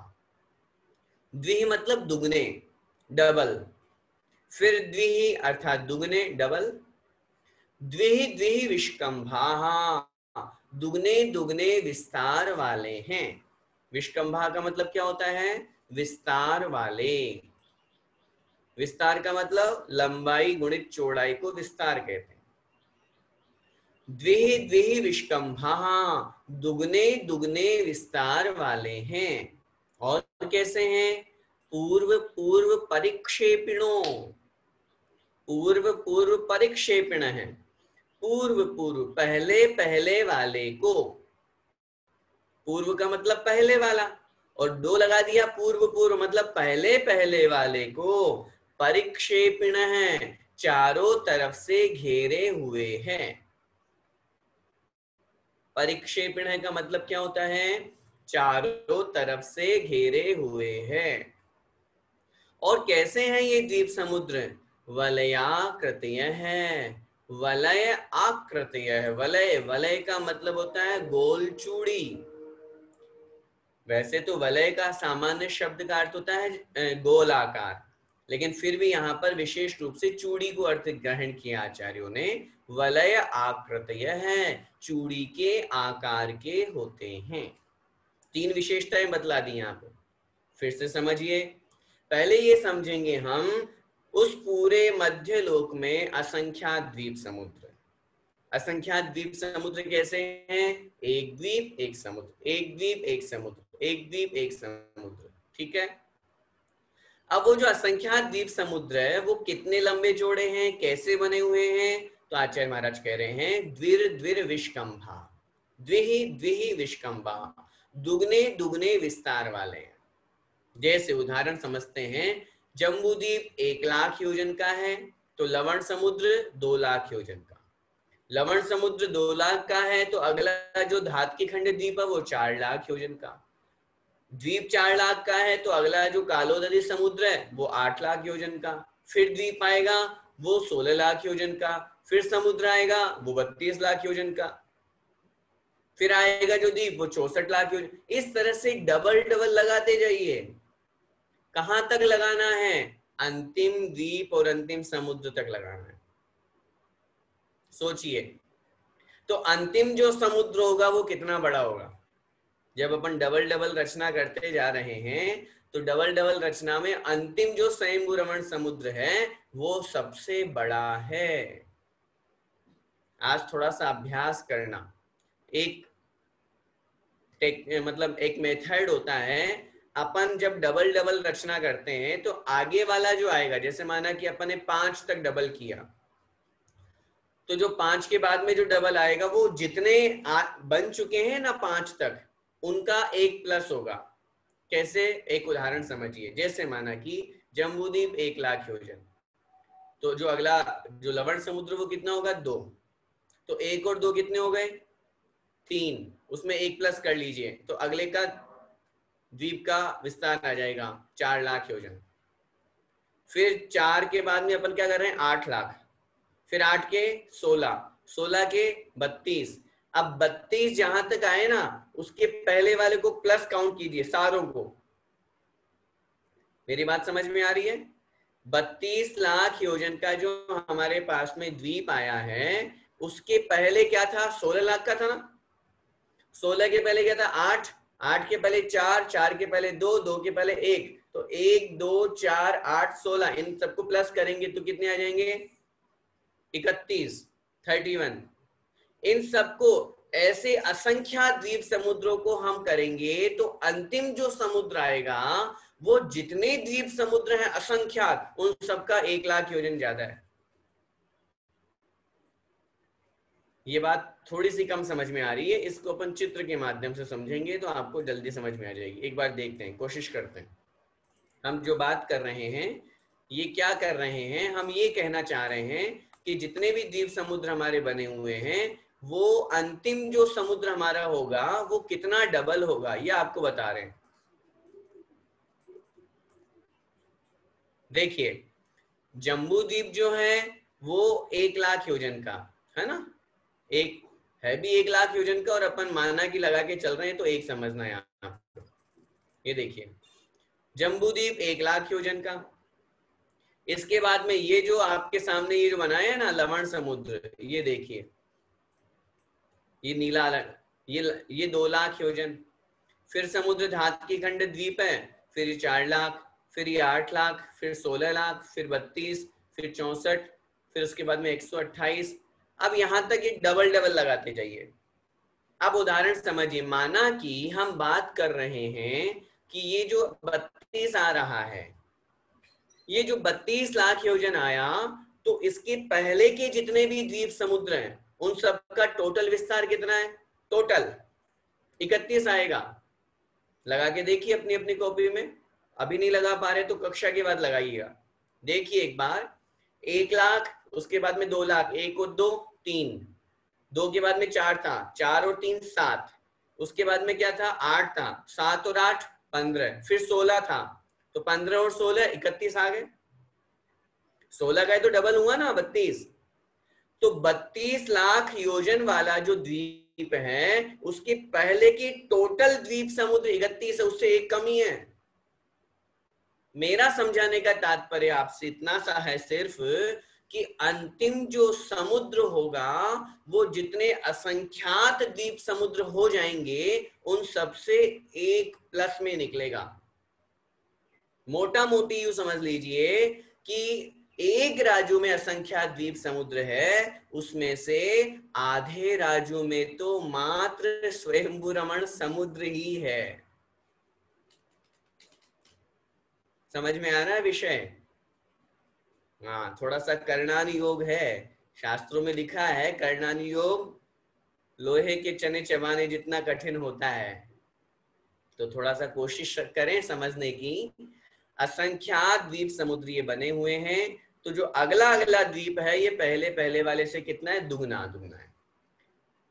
Speaker 1: द्विहि मतलब दुगने, डबल, फिर द्विहि अर्थात दुगने, डबल, द्विहि द्विहि विष्कंभाः, दुगने दुगने विस्तार वाले हैं। विष्कंभा का मतलब क्या होता है? विस्तार वाले। विस्तार का मतलब लंबाई गुणित चौड़ाई को विस्तार कहते हैं। द्विहि द्विहि विष्कंभा, दुगने दुगने विस्तार वाले हैं। और कैसे हैं? पूर्व पूर्व परिक्षेपिणों, पूर्व पूर्व परिक्षेपण है, पूर्व पूर्व पहले पहले वाले को, पूर्व का मतलब पहले वाला, और दो लगा दिया पूर्व पूर्व मतलब पहले पहले वाले को, परिक्षेपण है, चारों तरफ से घेरे हुए हैं। परिक्षेपण का मतलब क्या होता है? चारों तरफ से घेरे हुए हैं। और कैसे हैं ये द्वीप समुद्र? वलयाकृतय है, वलय आकृतय है। वलय, वलय का मतलब होता है गोल चूड़ी। वैसे तो वलय का सामान्य शब्द का अर्थ होता है गोल आकार, लेकिन फिर भी यहाँ पर विशेष रूप से चूड़ी को अर्थ ग्रहण किया आचार्यों ने। वलय आकृतय है, चूड़ी के आकार के होते हैं। तीन विशेषताएं बतला दी यहाँ पे, फिर से समझिए। पहले ये समझेंगे हम उस पूरे मध्य लोक में असंख्यात द्वीप समुद्र। असंख्यात द्वीप समुद्र कैसे हैं? एक द्वीप एक समुद्र, एक द्वीप एक समुद्र, एक द्वीप एक समुद्र। ठीक है। अब वो जो असंख्यात द्वीप समुद्र है वो कितने लंबे चौड़े हैं, कैसे बने हुए हैं? तो आचार्य महाराज कह रहे हैं द्विर द्विर विष्कंभा, द्विहि द्विहि विष्कंभा, दुगने दुगने विस्तार वाले हैं। जैसे उदाहरण समझते हैं, जम्बूद्वीप 1,00,000 योजन का है तो लवण समुद्र 2,00,000 योजन का। लवण समुद्र 2,00,000 का है तो अगला जो धातकी खंड द्वीप है वो 4,00,000 योजन का। द्वीप 4,00,000 का है तो अगला जो कालोदरी समुद्र है वो 8,00,000 योजन का। फिर द्वीप आएगा वो 16,00,000 योजन का। फिर समुद्र आएगा वो 32,00,000 योजन का। फिर आएगा जो द्वीप वो 64,00,000 योजन। इस तरह से डबल डबल लगाते जाइए। कहां तक लगाना है? अंतिम द्वीप और अंतिम समुद्र तक लगाना है। सोचिए, तो अंतिम जो समुद्र होगा वो कितना बड़ा होगा? जब अपन डबल डबल रचना करते जा रहे हैं तो डबल डबल रचना में अंतिम जो स्वयंभू रमण समुद्र है वो सबसे बड़ा है। आज थोड़ा सा अभ्यास करना। एक मतलब एक मेथड होता है, अपन जब डबल डबल रचना करते हैं तो आगे वाला जो आएगा, जैसे माना कि अपन ने 5 तक डबल किया, तो जो 5 के बाद में जो डबल आएगा वो जितने बन चुके हैं ना 5 तक, उनका 1 प्लस होगा। कैसे? एक उदाहरण समझिए। जैसे माना कि जम्बूद्वीप 1,00,000 योजन, तो जो अगला जो लवण समुद्र वो कितना होगा? 2। तो 1 और 2 कितने हो गए? 3। उसमें 1 प्लस कर लीजिए तो अगले का द्वीप का विस्तार आ जाएगा 4,00,000 योजन। फिर 4 के बाद में अपन क्या कर रहे हैं? 8,00,000। फिर 8 के 16, 16 के 32। अब 32 जहां तक आए ना उसके पहले वाले को प्लस काउंट कीजिए सारों को। मेरी बात समझ में आ रही है? 32,00,000 योजन का जो हमारे पास में द्वीप आया है उसके पहले क्या था? 16,00,000 का था ना। 16 के पहले क्या था? 8, 8 के पहले 4, 4 के पहले 2, 2 के पहले 1, तो 1 2 4 8 16, इन सबको प्लस करेंगे तो कितने आ जाएंगे? 31, 31। इन सबको ऐसे असंख्यात द्वीप समुद्रों को हम करेंगे तो अंतिम जो समुद्र आएगा वो जितने द्वीप समुद्र हैं असंख्यात, उन सबका 1,00,000 योजन ज्यादा है। ये बात थोड़ी सी कम समझ में आ रही है, इसको अपन चित्र के माध्यम से समझेंगे तो आपको जल्दी समझ में आ जाएगी। एक बार देखते हैं, कोशिश करते हैं। हम जो बात कर रहे हैं ये क्या कर रहे हैं? हम ये कहना चाह रहे हैं कि जितने भी द्वीप समुद्र हमारे बने हुए हैं वो अंतिम जो समुद्र हमारा होगा वो कितना डबल होगा, ये आपको बता रहे हैं। देखिए, जम्बू द्वीप जो है वो 1,00,000 योजन का है ना, एक है भी 1,00,000 योजन का, और अपन माना कि लगा के चल रहे हैं तो एक समझना है आपको। ये देखिए, जम्बूद्वीप 1,00,000 योजन का। इसके बाद में ये जो आपके सामने ये जो बनाया है ना लवण समुद्र, ये देखिए, ये नीला, ये 2,00,000 योजन। फिर समुद्र धातकी खंड द्वीप है, फिर ये 4,00,000, फिर ये 8,00,000, फिर 16,00,000, फिर 32, फिर 64, फिर उसके बाद में 128, अब यहां तक ये डबल डबल लगाते जाइए। अब उदाहरण समझिए, माना कि हम बात कर रहे हैं कि ये जो 32 आ रहा है, ये जो 32 लाख योजन आया, तो इसके पहले के जितने भी द्वीप समुद्र हैं उन सबका टोटल विस्तार कितना है? टोटल 31 आएगा। लगा के देखिए अपनी अपनी कॉपी में। अभी नहीं लगा पा रहे तो कक्षा के बाद लगाइएगा। देखिए एक बार, 1 लाख, उसके बाद में 2 लाख, 1 और 2 3, 2 के बाद में 4 था, 4 और 3 7, उसके बाद में क्या था? 8 था, 7 और 8 15, फिर 16 था, तो 15 और 16 31 आ गए। 16 का तो डबल हुआ ना 32। तो 32 लाख योजन वाला जो द्वीप है उसके पहले की टोटल द्वीप समुद्र 31 है, उससे एक कमी है। मेरा समझाने का तात्पर्य आपसे इतना सा है सिर्फ कि अंतिम जो समुद्र होगा वो जितने असंख्यात द्वीप समुद्र हो जाएंगे उन सबसे एक प्लस में निकलेगा। मोटा मोटी यूं समझ लीजिए कि एक राज्य में असंख्यात द्वीप समुद्र है, उसमें से आधे राज्यों में तो मात्र स्वयंभू रमण समुद्र ही है। समझ में आ रहा है विषय? हाँ, थोड़ा सा कर्णानुयोग है, शास्त्रों में लिखा है कर्णानुयोग लोहे के चने चबाने जितना कठिन होता है। तो थोड़ा सा कोशिश करें समझने की। असंख्यात द्वीप समुद्र ये बने हुए हैं, तो जो अगला अगला द्वीप है ये पहले पहले वाले से कितना है? दुगना दुगना है।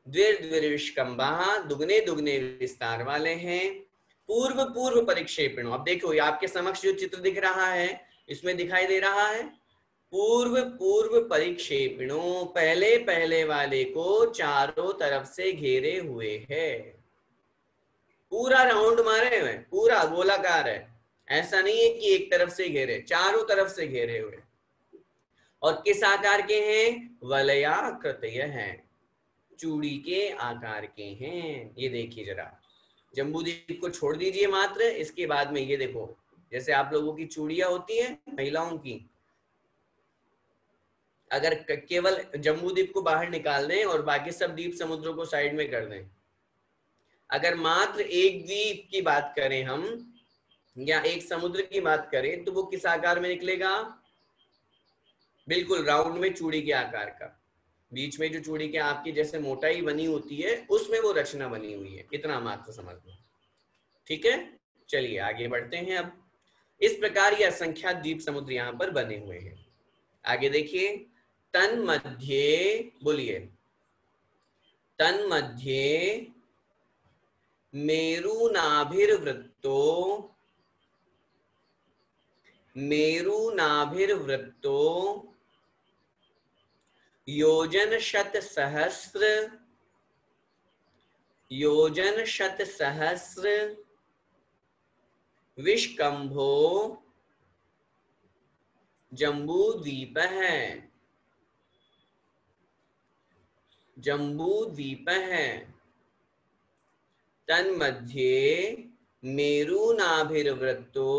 Speaker 1: द्विर्द्विर्विष्कंभा, दुगने दुगने विस्तार वाले हैं। पूर्व पूर्व परिक्षेपणों, अब देखो ये आपके समक्ष जो चित्र दिख रहा है इसमें दिखाई दे रहा है पूर्व पूर्व परिक्षेपणों, पहले पहले वाले को चारों तरफ से घेरे हुए है। पूरा राउंड मारे हुए, पूरा गोलाकार है, ऐसा नहीं है कि एक तरफ से घेरे, चारों तरफ से घेरे हुए। और किस आकार के हैं? वलयाकृतय हैं, चूड़ी के आकार के हैं। ये देखिए जरा, जम्बूद्वीप को छोड़ दीजिए मात्र, इसके बाद में ये देखो, जैसे आप लोगों की चूड़ियां होती हैं महिलाओं की, अगर केवल जम्बूद्वीप को बाहर निकाल दें और बाकी सब द्वीप समुद्रों को साइड में कर दें, अगर मात्र एक द्वीप की बात करें हम या एक समुद्र की बात करें, तो वो किस आकार में निकलेगा? बिल्कुल राउंड में, चूड़ी के आकार का। बीच में जो चूड़ी के आपकी जैसे मोटाई बनी होती है उसमें वो रचना बनी हुई है, इतना मात्र समझ लो। ठीक है, चलिए आगे बढ़ते हैं। अब इस प्रकार ये असंख्यात द्वीप समुद्र यहाँ पर बने हुए हैं। आगे देखिए, तन्मध्ये, बोलिए, तन्मध्ये मेरुनाभिर्वृत्तो, मेरुनाभिर्वृत्तो योजन शत सहस्र, योजन शत सहस्र विष्कंभो जम्बूद्वीप है, जम्बूद्वीप है। तन्मध्ये मेरुनाभिर्वृत्तो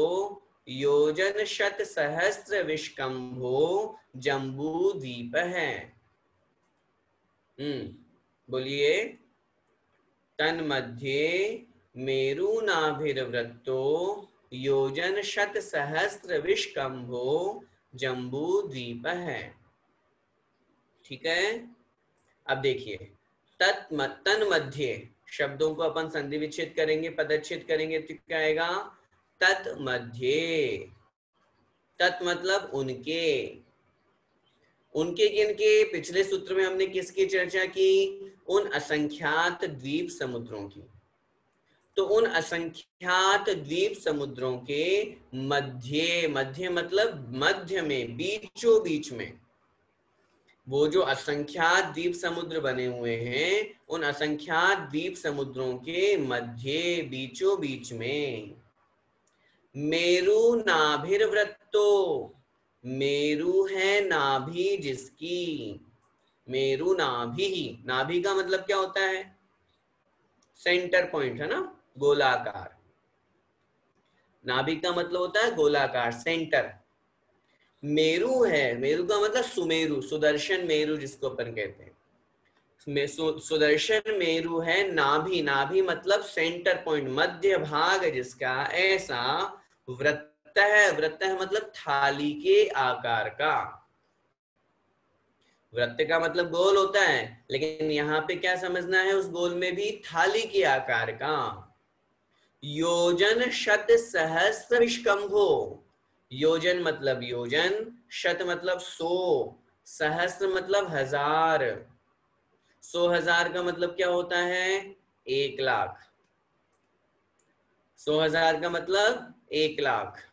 Speaker 1: योजन शत सहस्र विष्कंभो जम्बूद्वीप है। बोलिए, तन्मध्ये मेरुनाभिर्वृत्तो योजन शत सहस्र विष्कंभो जम्बूद्वीप है। ठीक है, अब देखिए, तन्मध्ये शब्दों को अपन संधि विच्छेद करेंगे, पदच्छेद करेंगे, तो क्या आएगा? तन्मध्ये। तत् मतलब उनके, उनके किनके? पिछले सूत्र में हमने किसकी चर्चा की? उन असंख्यात द्वीप समुद्रों की। तो उन असंख्यात द्वीप समुद्रों के मध्य, मध्य मतलब मध्य में, बीचों बीच में, वो जो असंख्यात द्वीप समुद्र बने हुए हैं उन असंख्यात द्वीप समुद्रों के मध्य, बीचों बीच में मेरु नाभिर्वृत्तो, मेरु है नाभि जिसकी, मेरु नाभि। नाभि का मतलब क्या होता है? सेंटर पॉइंट है ना, गोलाकार। नाभि का मतलब होता है गोलाकार, सेंटर। मेरु है, मेरु का मतलब सुमेरु, सुदर्शन मेरु जिसको अपन कहते हैं, सुदर्शन मेरु है नाभि, नाभि मतलब सेंटर पॉइंट, मध्य भाग जिसका, ऐसा वृत्त है, वृत्त है मतलब थाली के आकार का। वृत्त का मतलब गोल होता है, लेकिन यहाँ पे क्या समझना है, उस गोल में भी थाली के आकार का। योजन शत सहस्र विष्कंभो, योजन मतलब योजन, शत मतलब 100, सहस्र मतलब 1000, 100,000 का मतलब क्या होता है, 1,00,000, 100,000 का मतलब 1,00,000।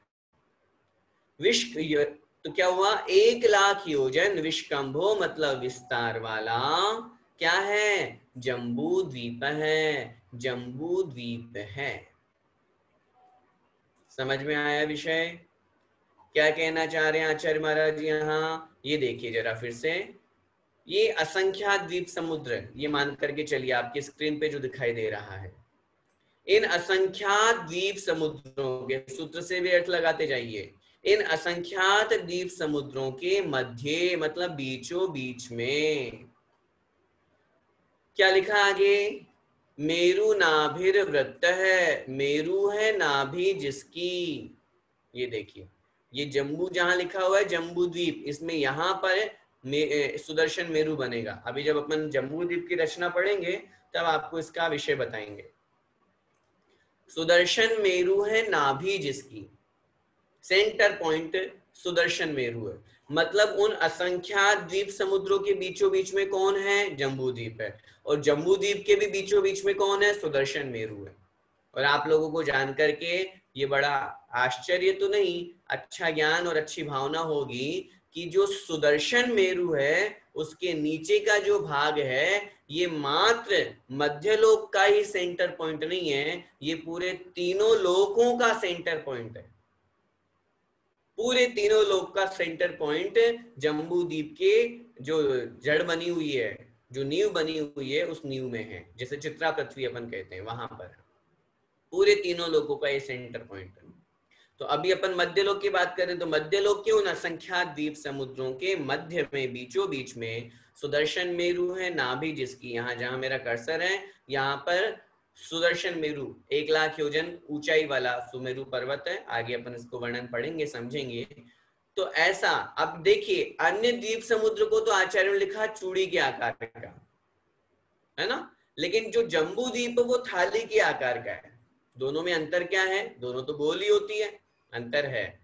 Speaker 1: विश्व, तो क्या हुआ, 1,00,000 योजन, विष्कंभो मतलब विस्तार वाला क्या है, जम्बू द्वीप है, जम्बू द्वीप है। समझ में आया विषय, क्या कहना चाह रहे हैं आचार्य महाराज यहाँ, ये देखिए जरा फिर से, ये असंख्यात द्वीप समुद्र, ये मान करके चलिए आपकी स्क्रीन पे जो दिखाई दे रहा है, इन असंख्यात द्वीप समुद्रों के, सूत्र से भी अर्थ लगाते जाइए, इन असंख्यात द्वीप समुद्रों के मध्य मतलब बीचों बीच में क्या लिखा आगे, मेरु नाभिर वृत्त है, मेरु है नाभि जिसकी, ये देखिए ये जम्बू जहां लिखा हुआ है जम्बू द्वीप, इसमें यहां पर सुदर्शन मेरु बनेगा। अभी जब अपन जम्बू द्वीप की रचना पढ़ेंगे तब आपको इसका विषय बताएंगे। सुदर्शन मेरु है नाभि जिसकी, सेंटर पॉइंट सुदर्शन मेरु है, मतलब उन असंख्यात द्वीप समुद्रों के बीचों बीच में कौन है, जम्बू द्वीप है, और जम्बू द्वीप के भी बीचों बीच में कौन है, सुदर्शन मेरु है। और आप लोगों को जानकर के ये बड़ा आश्चर्य तो नहीं, अच्छा ज्ञान और अच्छी भावना होगी कि जो सुदर्शन मेरु है उसके नीचे का जो भाग है ये मात्र मध्यलोक का ही सेंटर पॉइंट नहीं है, ये पूरे तीनों लोकों का सेंटर पॉइंट है, पूरे तीनों लोक का सेंटर पॉइंट जम्बू द्वीप के जो जड़ बनी हुई है, जो नींव बनी हुई है उस नींव में है, जैसे चित्रा पृथ्वी अपन कहते हैं, वहां पर पूरे तीनों लोकों का ये सेंटर पॉइंट है। तो अभी अपन मध्यलोक की बात करें तो मध्यलोक के उन असंख्यात द्वीप समुद्रों के मध्य में बीचों बीच में सुदर्शन मेरु है नाभि जिसकी, यहाँ जहां मेरा कर्सर है यहाँ पर सुदर्शन मेरु 1,00,000 योजन ऊंचाई वाला सुमेरु पर्वत है, आगे अपन इसको वर्णन पढ़ेंगे समझेंगे। तो ऐसा, अब देखिए अन्य द्वीप समुद्र को तो आचार्यों ने लिखा चूड़ी के आकार का, है ना, लेकिन जो जम्बू द्वीप वो थाली के आकार का है। दोनों में अंतर क्या है, दोनों तो गोल ही होती है, अंतर है।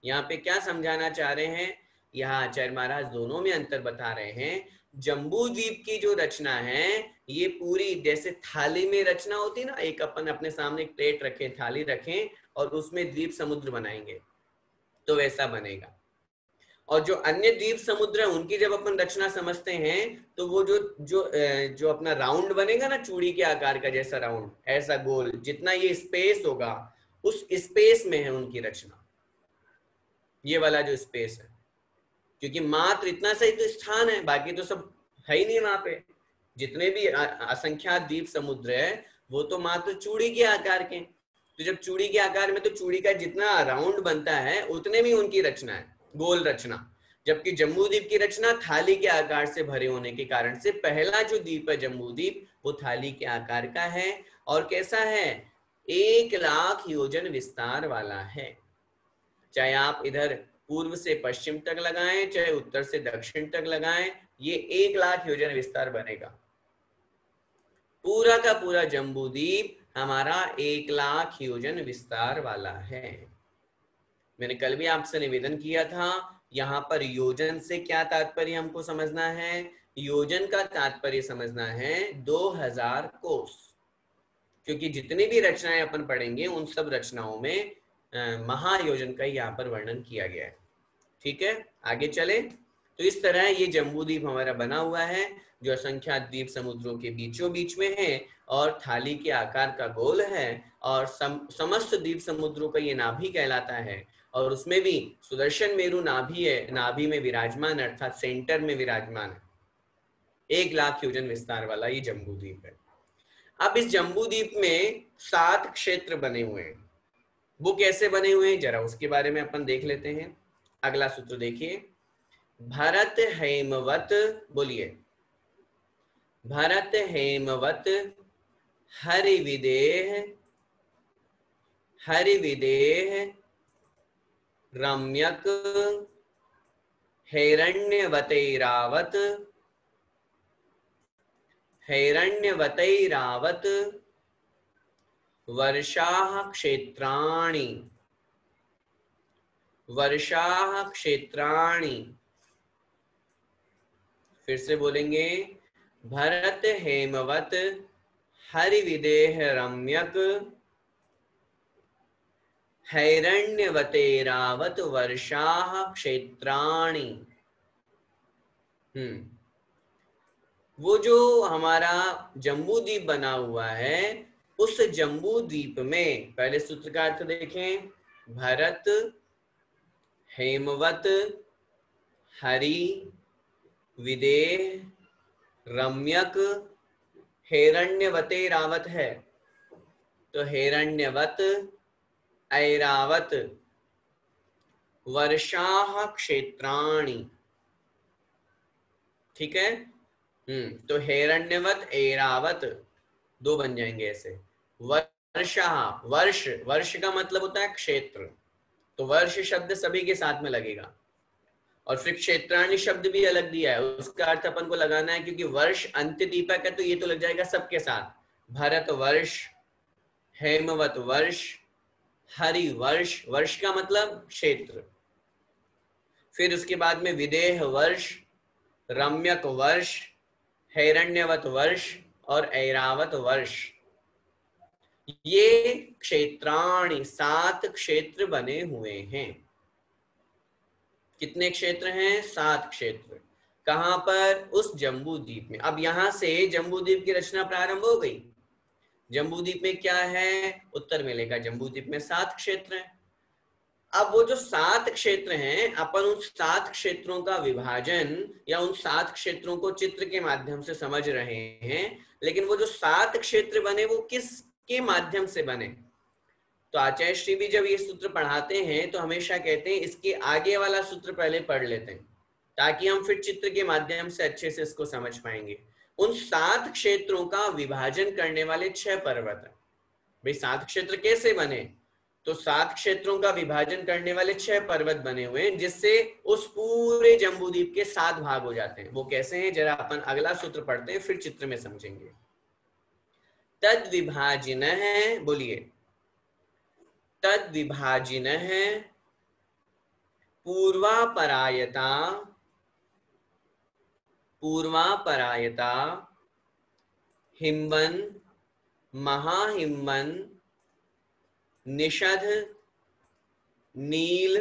Speaker 1: यहाँ पे क्या समझाना चाह रहे हैं, यहाँ आचार्य महाराज दोनों में अंतर बता रहे हैं। जम्बू द्वीप की जो रचना है ये पूरी जैसे थाली में रचना होती है ना, एक अपन अपने सामने एक प्लेट रखें, थाली रखें और उसमें द्वीप समुद्र बनाएंगे तो वैसा बनेगा। और जो अन्य द्वीप समुद्र है उनकी जब अपन रचना समझते हैं तो वो जो जो जो अपना राउंड बनेगा ना, चूड़ी के आकार का जैसा राउंड, ऐसा गोल, जितना ये स्पेस होगा उस स्पेस में है उनकी रचना, ये वाला जो स्पेस है, क्योंकि मात्र इतना सही तो स्थान है, बाकी तो सब है ही नहीं वहां पे। जितने भी असंख्यात द्वीप समुद्र है वो तो मात्र चूड़ी के आकार के, तो जब चूड़ी के आकार में तो चूड़ी का जितना राउंड बनता है उतने में उनकी रचना है, गोल रचना। जबकि जम्बू द्वीप की रचना थाली के आकार से भरे होने के कारण से पहला जो द्वीप है जम्बू द्वीप वो थाली के आकार का है। और कैसा है, 1,00,000 योजन विस्तार वाला है। चाहे आप इधर पूर्व से पश्चिम तक लगाएं, चाहे उत्तर से दक्षिण तक लगाएं, ये 1,00,000 योजन विस्तार बनेगा। पूरा का पूरा जम्बू द्वीप हमारा 1,00,000 योजन विस्तार वाला है। मैंने कल भी आपसे निवेदन किया था, यहाँ पर योजन से क्या तात्पर्य हमको समझना है, योजन का तात्पर्य समझना है 2000 कोस, क्योंकि जितनी भी रचनाएं अपन पढ़ेंगे उन सब रचनाओं में महायोजन का यहाँ पर वर्णन किया गया है। ठीक है, आगे चले। तो इस तरह ये जम्बू द्वीप हमारा बना हुआ है जो असंख्यात द्वीप समुद्रों के बीचों बीच में है और थाली के आकार का गोल है, और समस्त द्वीप समुद्रों का ये नाभि कहलाता है। और उसमें भी सुदर्शन मेरु नाभि है, नाभि में विराजमान अर्थात सेंटर में विराजमान है, 1,00,000 योजन विस्तार वाला ये जम्बू द्वीप है। अब इस जम्बू द्वीप में 7 क्षेत्र बने हुए हैं, वो कैसे बने हुए हैं जरा उसके बारे में अपन देख लेते हैं। अगला सूत्र देखिए, भरत हेमवत, बोलिए, भरत हेमवत हरिविदेह हरिविदेह रम्यक हैरण्यवतैरावत हैरण्यवतैरावत वर्षाः क्षेत्राणि वर्षाः क्षेत्राणि। फिर से बोलेंगे, भरत हेमवत हरिविदेह रम्यक हैरण्यवतैरावत वर्षाः क्षेत्राणि। वो जो हमारा जम्बू द्वीप बना हुआ है, उस जम्बू द्वीप में, पहले सूत्र का अर्थ देखें, भरत हेमवत हरि विदेह रम्यक हैरण्यवतैरावत है, तो हैरण्यवत ऐरावत वर्षाः क्षेत्राणि। ठीक है। तो हैरण्यवत ऐरावत दो बन जाएंगे ऐसे। वर्षा, वर्ष, वर्ष का मतलब होता है क्षेत्र, तो वर्ष शब्द सभी के साथ में लगेगा। और फिर क्षेत्राणि शब्द भी अलग दिया है, उसका अर्थ अपन को लगाना है, क्योंकि वर्ष अंत्य दीपक है तो ये तो लग जाएगा सबके साथ। भरत वर्ष, हेमवत वर्ष, हरि वर्ष, वर्ष का मतलब क्षेत्र। फिर उसके बाद में विदेह वर्ष, रम्यक वर्ष, हैरण्यवत वर्ष और ऐरावत वर्ष। ये क्षेत्राणि 7 क्षेत्र बने हुए हैं। कितने क्षेत्र हैं? 7 क्षेत्र। कहां पर? उस जम्बू द्वीप में। अब यहां से जम्बू द्वीप की रचना प्रारंभ हो गई। जम्बू द्वीप में क्या है? उत्तर मिलेगा। जम्बू द्वीप में 7 क्षेत्र हैं। अब वो जो 7 क्षेत्र हैं, अपन उन 7 क्षेत्रों का विभाजन या उन 7 क्षेत्रों को चित्र के माध्यम से समझ रहे हैं, लेकिन वो जो 7 क्षेत्र बने वो किसके माध्यम से बने? तो आचार्य श्री भी जब ये सूत्र पढ़ाते हैं तो हमेशा कहते हैं इसके आगे वाला सूत्र पहले पढ़ लेते हैं, ताकि हम फिर चित्र के माध्यम से अच्छे से इसको समझ पाएंगे। उन 7 क्षेत्रों का विभाजन करने वाले 6 पर्वत हैं। भाई 7 क्षेत्र कैसे बने? तो 7 क्षेत्रों का विभाजन करने वाले 6 पर्वत बने हुए हैं, जिससे उस पूरे जम्बूद्वीप के 7 भाग हो जाते हैं। वो कैसे हैं? जरा अपन अगला सूत्र पढ़ते हैं, फिर चित्र में समझेंगे। तद विभाजिन है, बोलिए। तद विभाजिन है पूर्वापरायता, पूर्वापरायता हिमवन, महाहिमवन, निषद, नील,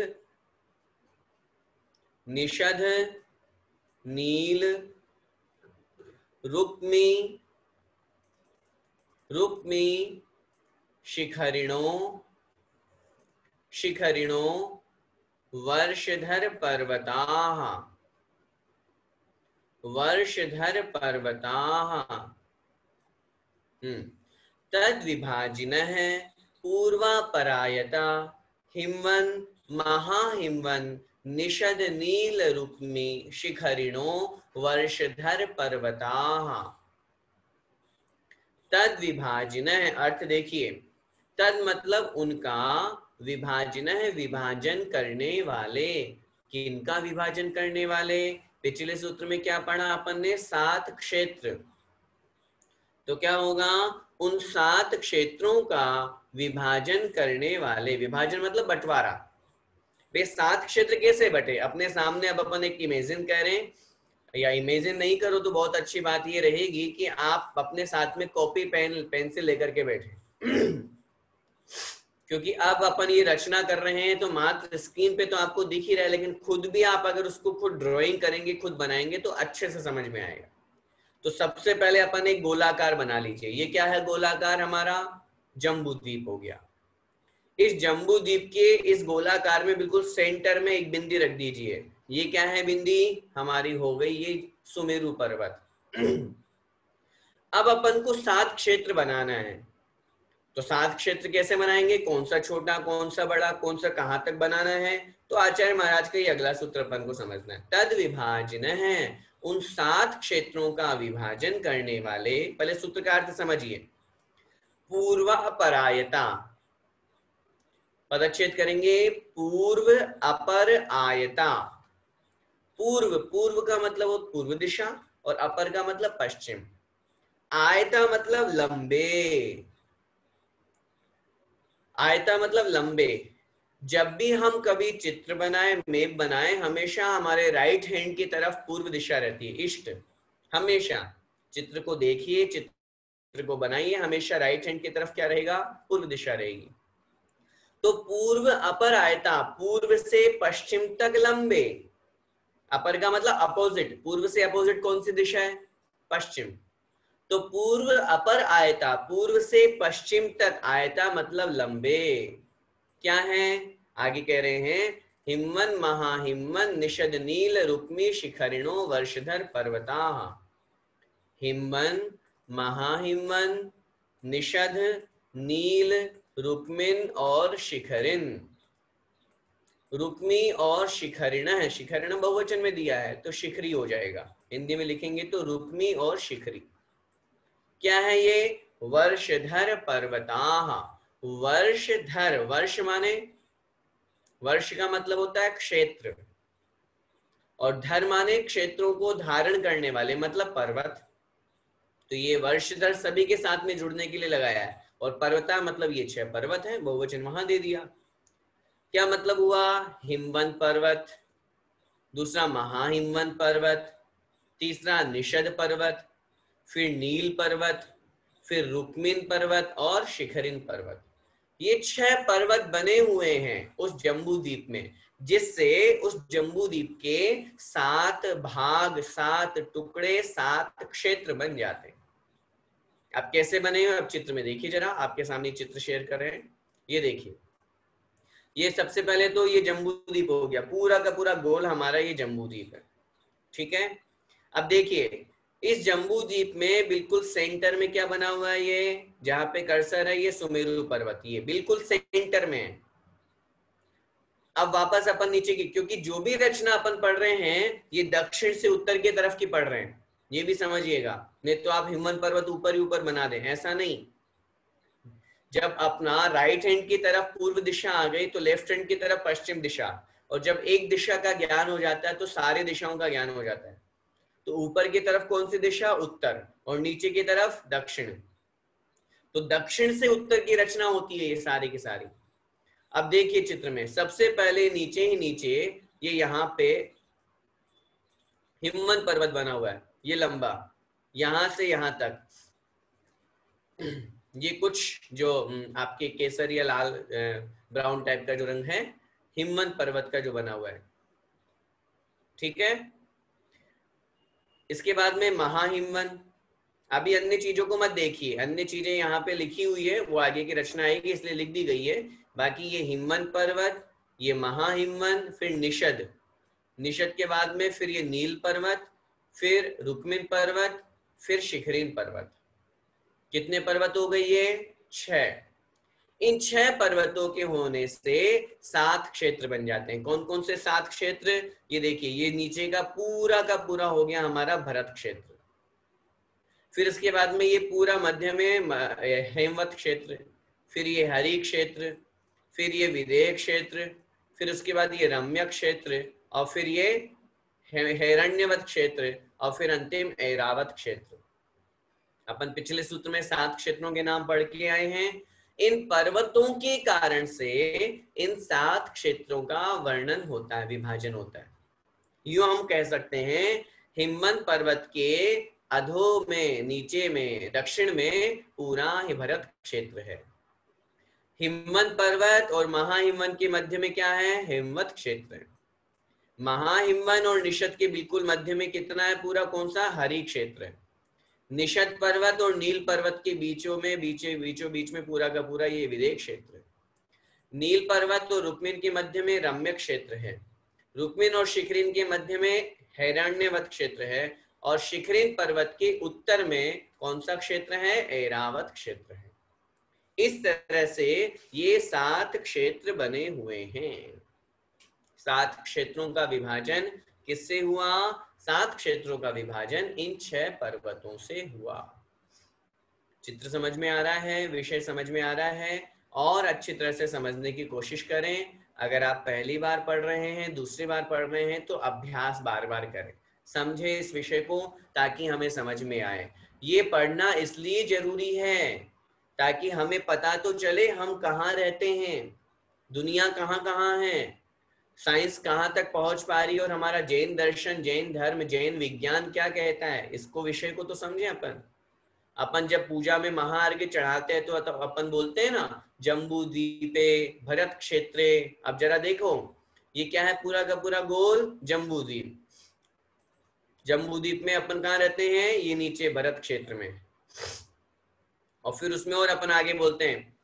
Speaker 1: निषद, नील, रुक्मी, रुक्मी, शिखरिणों, शिखरिणों, वर्षधर पर्वताः, वर्षधर पर्वताः। तद विभाजिनः पूर्वापरायता हिमवन, महाहिमवन, निषद, नील, रुक्मी, शिखरिणों, वर्षधर पर्वताः। तद विभाजिनः अर्थ देखिए, तद मतलब उनका, विभाजिनः विभाजन करने वाले। किनका विभाजन करने वाले? पिछले सूत्र में क्या पढ़ा अपन ने? 7 क्षेत्र। तो क्या होगा? उन 7 क्षेत्रों का विभाजन करने वाले। विभाजन मतलब बंटवारा। वे 7 क्षेत्र कैसे बटे? अपने सामने अब अपन एक इमेजिन करें, या इमेजिन नहीं करो तो बहुत अच्छी बात ये रहेगी कि आप अपने साथ में कॉपी पेन पेंसिल लेकर के बैठे क्योंकि अब अपन ये रचना कर रहे हैं तो मात्र स्क्रीन पे तो आपको दिख ही रहा है, लेकिन खुद भी आप अगर उसको खुद ड्राइंग करेंगे, खुद बनाएंगे तो अच्छे से समझ में आएगा। तो सबसे पहले अपन एक गोलाकार बना लीजिए। ये क्या है गोलाकार? हमारा जम्बू द्वीप हो गया। इस जम्बू द्वीप के इस गोलाकार में बिल्कुल सेंटर में एक बिंदी रख दीजिए। ये क्या है बिंदी? हमारी हो गई ये सुमेरु पर्वत। अब अपन को 7 क्षेत्र बनाना है, तो 7 क्षेत्र कैसे बनाएंगे? कौन सा छोटा, कौन सा बड़ा, कौन सा कहां तक बनाना है? तो आचार्य महाराज का ये अगला सूत्र अपन को समझना है। तद विभाजन है, उन 7 क्षेत्रों का विभाजन करने वाले, पहले सूत्र का अर्थ समझिए, पूर्वापरायता, पदच्छेद करेंगे, पूर्व अपर आयता। पूर्व, पूर्व का मतलब वो पूर्व दिशा, और अपर का मतलब पश्चिम, आयता मतलब लंबे, आयता मतलब लंबे। जब भी हम कभी चित्र बनाए, मैप बनाए, हमेशा हमारे राइट हैंड की तरफ पूर्व दिशा रहती है, ईस्ट। हमेशा चित्र को देखिए, चित्र को बनाइए, हमेशा राइट हैंड की तरफ क्या रहेगा, पूर्व दिशा रहेगी। तो पूर्व अपर आयता, पूर्व से पश्चिम तक लंबे। अपर का मतलब अपोजिट, पूर्व से अपोजिट कौन सी दिशा है, पश्चिम। तो पूर्व अपर आयता, पूर्व से पश्चिम तक आयता मतलब लंबे। क्या है, आगे कह रहे हैं, हिम्मन महाहिम्मन निषद नील रुक्मी शिखरिणो वर्षधर पर्वता। हिम्मन, महाहिम्मन, निषद, नील, रुक्मिन और शिखरिन। रुक्मी और शिखरिण है, शिखरिण बहुवचन में दिया है तो शिखरी हो जाएगा, हिंदी में लिखेंगे तो रुक्मी और शिखरी। क्या है ये, वर्षधर पर्वताः। वर्षधर, वर्ष माने, वर्ष का मतलब होता है क्षेत्र, और धर माने क्षेत्रों को धारण करने वाले, मतलब पर्वत। तो ये वर्षधर सभी के साथ में जुड़ने के लिए लगाया है, और पर्वता मतलब ये 6 पर्वत है, बहुवचन वहां दे दिया। क्या मतलब हुआ, हिमवंत पर्वत, दूसरा महाहिमवंत पर्वत, तीसरा निषद पर्वत, फिर नील पर्वत, फिर रुक्मिन पर्वत और शिखरिन पर्वत। ये 6 पर्वत बने हुए हैं उस जम्बू द्वीप में, जिससे उस जम्बू द्वीप के 7 भाग, 7 टुकड़े, 7 क्षेत्र बन जाते हैं। अब कैसे बने हुए, अब चित्र में देखिए जरा, आपके सामने चित्र शेयर कर रहे हैं, ये देखिए। ये सबसे पहले तो ये जम्बू द्वीप हो गया, पूरा का पूरा गोल हमारा ये जम्बू द्वीप है, ठीक है। अब देखिए, इस जम्बू द्वीप में बिल्कुल सेंटर में क्या बना हुआ है, ये जहां पे कर्सर है, ये सुमेरु पर्वत, ये बिल्कुल सेंटर में है। अब वापस अपन नीचे की, क्योंकि जो भी रचना अपन पढ़ रहे हैं ये दक्षिण से उत्तर की तरफ की पढ़ रहे हैं, ये भी समझिएगा, नहीं तो आप हिमवंत पर्वत ऊपर ही ऊपर बना दें, ऐसा नहीं। जब अपना राइट हैंड की तरफ पूर्व दिशा आ गई तो लेफ्ट हैंड की तरफ पश्चिम दिशा, और जब एक दिशा का ज्ञान हो जाता है तो सारी दिशाओं का ज्ञान हो जाता है। तो ऊपर की तरफ कौन सी दिशा, उत्तर, और नीचे की तरफ दक्षिण। तो दक्षिण से उत्तर की रचना होती है ये सारी की सारी। अब देखिए चित्र में, सबसे पहले नीचे ही नीचे ये यहाँ पे हिमवंत पर्वत बना हुआ है, ये लंबा, यहां से यहां तक। ये कुछ जो आपके केसर या लाल ब्राउन टाइप का जो रंग है, हिमवंत पर्वत का जो बना हुआ है, ठीक है। इसके बाद में महाहिमवंत। अभी अन्य चीजों को मत देखिए, अन्य चीजें यहाँ पे लिखी हुई है, वो आगे की रचना आएगी इसलिए लिख दी गई है। बाकी ये हिमवंत पर्वत, ये महाहिमवंत, फिर निषद, निषद के बाद में फिर ये नील पर्वत, फिर रुक्मिन पर्वत, फिर शिखरिन पर्वत। कितने पर्वत हो गए ये, 6। इन 6 पर्वतों के होने से 7 क्षेत्र बन जाते हैं। कौन कौन से 7 क्षेत्र, ये देखिए, ये नीचे का पूरा हो गया हमारा भरत क्षेत्र। फिर इसके बाद में ये पूरा मध्य में हेमवत क्षेत्र, फिर ये हरि क्षेत्र, फिर ये विदेह क्षेत्र, फिर उसके बाद ये रम्य क्षेत्र, और फिर ये हिरण्यवत क्षेत्र, और फिर अंतिम ऐरावत क्षेत्र। अपन पिछले सूत्र में 7 क्षेत्रों के नाम पढ़ के आए हैं। इन पर्वतों के कारण से इन 7 क्षेत्रों का वर्णन होता है, विभाजन होता है। यूं हम कह सकते हैं, हिमवंत पर्वत के अधो में, नीचे में, दक्षिण में पूरा ही भरत क्षेत्र है। हिमवंत पर्वत और महाहिमवंत के मध्य में क्या है, हिमवत क्षेत्र है। महाहिमवंत और निषद के बिल्कुल मध्य में कितना है, पूरा कौन सा, हरि क्षेत्र है। निषद पर्वत और नील पर्वत के बीचों बीच में पूरा का पूरा ये विदेह क्षेत्र है। नील पर्वत और रुक्मिन के मध्य में रम्य क्षेत्र है। रुक्मिन और शिखरिन के मध्य में हिरण्यवत क्षेत्र है, और शिखरिन पर्वत के उत्तर में कौन सा क्षेत्र है, ऐरावत क्षेत्र है। इस तरह से ये 7 क्षेत्र बने हुए हैं। 7 क्षेत्रों का विभाजन किससे हुआ, 7 क्षेत्रों का विभाजन इन 6 पर्वतों से हुआ। चित्र समझ में आ रहा है, विषय समझ में आ रहा है, और अच्छी तरह से समझने की कोशिश करें। अगर आप पहली बार पढ़ रहे हैं, दूसरी बार पढ़ रहे हैं, तो अभ्यास बार बार करें, समझे इस विषय को, ताकि हमें समझ में आए। ये पढ़ना इसलिए जरूरी है ताकि हमें पता तो चले हम कहाँ रहते हैं, दुनिया कहाँ कहाँ है, साइंस कहाँ तक पहुंच पा रही है, और हमारा जैन दर्शन, जैन धर्म, जैन विज्ञान क्या कहता है। इसको, विषय को तो समझे। अपन जब पूजा में महाअर्घ्य चढ़ाते हैं तो अपन बोलते हैं ना, जम्बू द्वीपे भरत क्षेत्रे। अब जरा देखो, ये क्या है, पूरा का पूरा गोल जम्बू द्वीप। जम्बू द्वीप में अपन कहाँ रहते हैं, ये नीचे भरत क्षेत्र में। और फिर उसमें और अपन आगे बोलते हैं,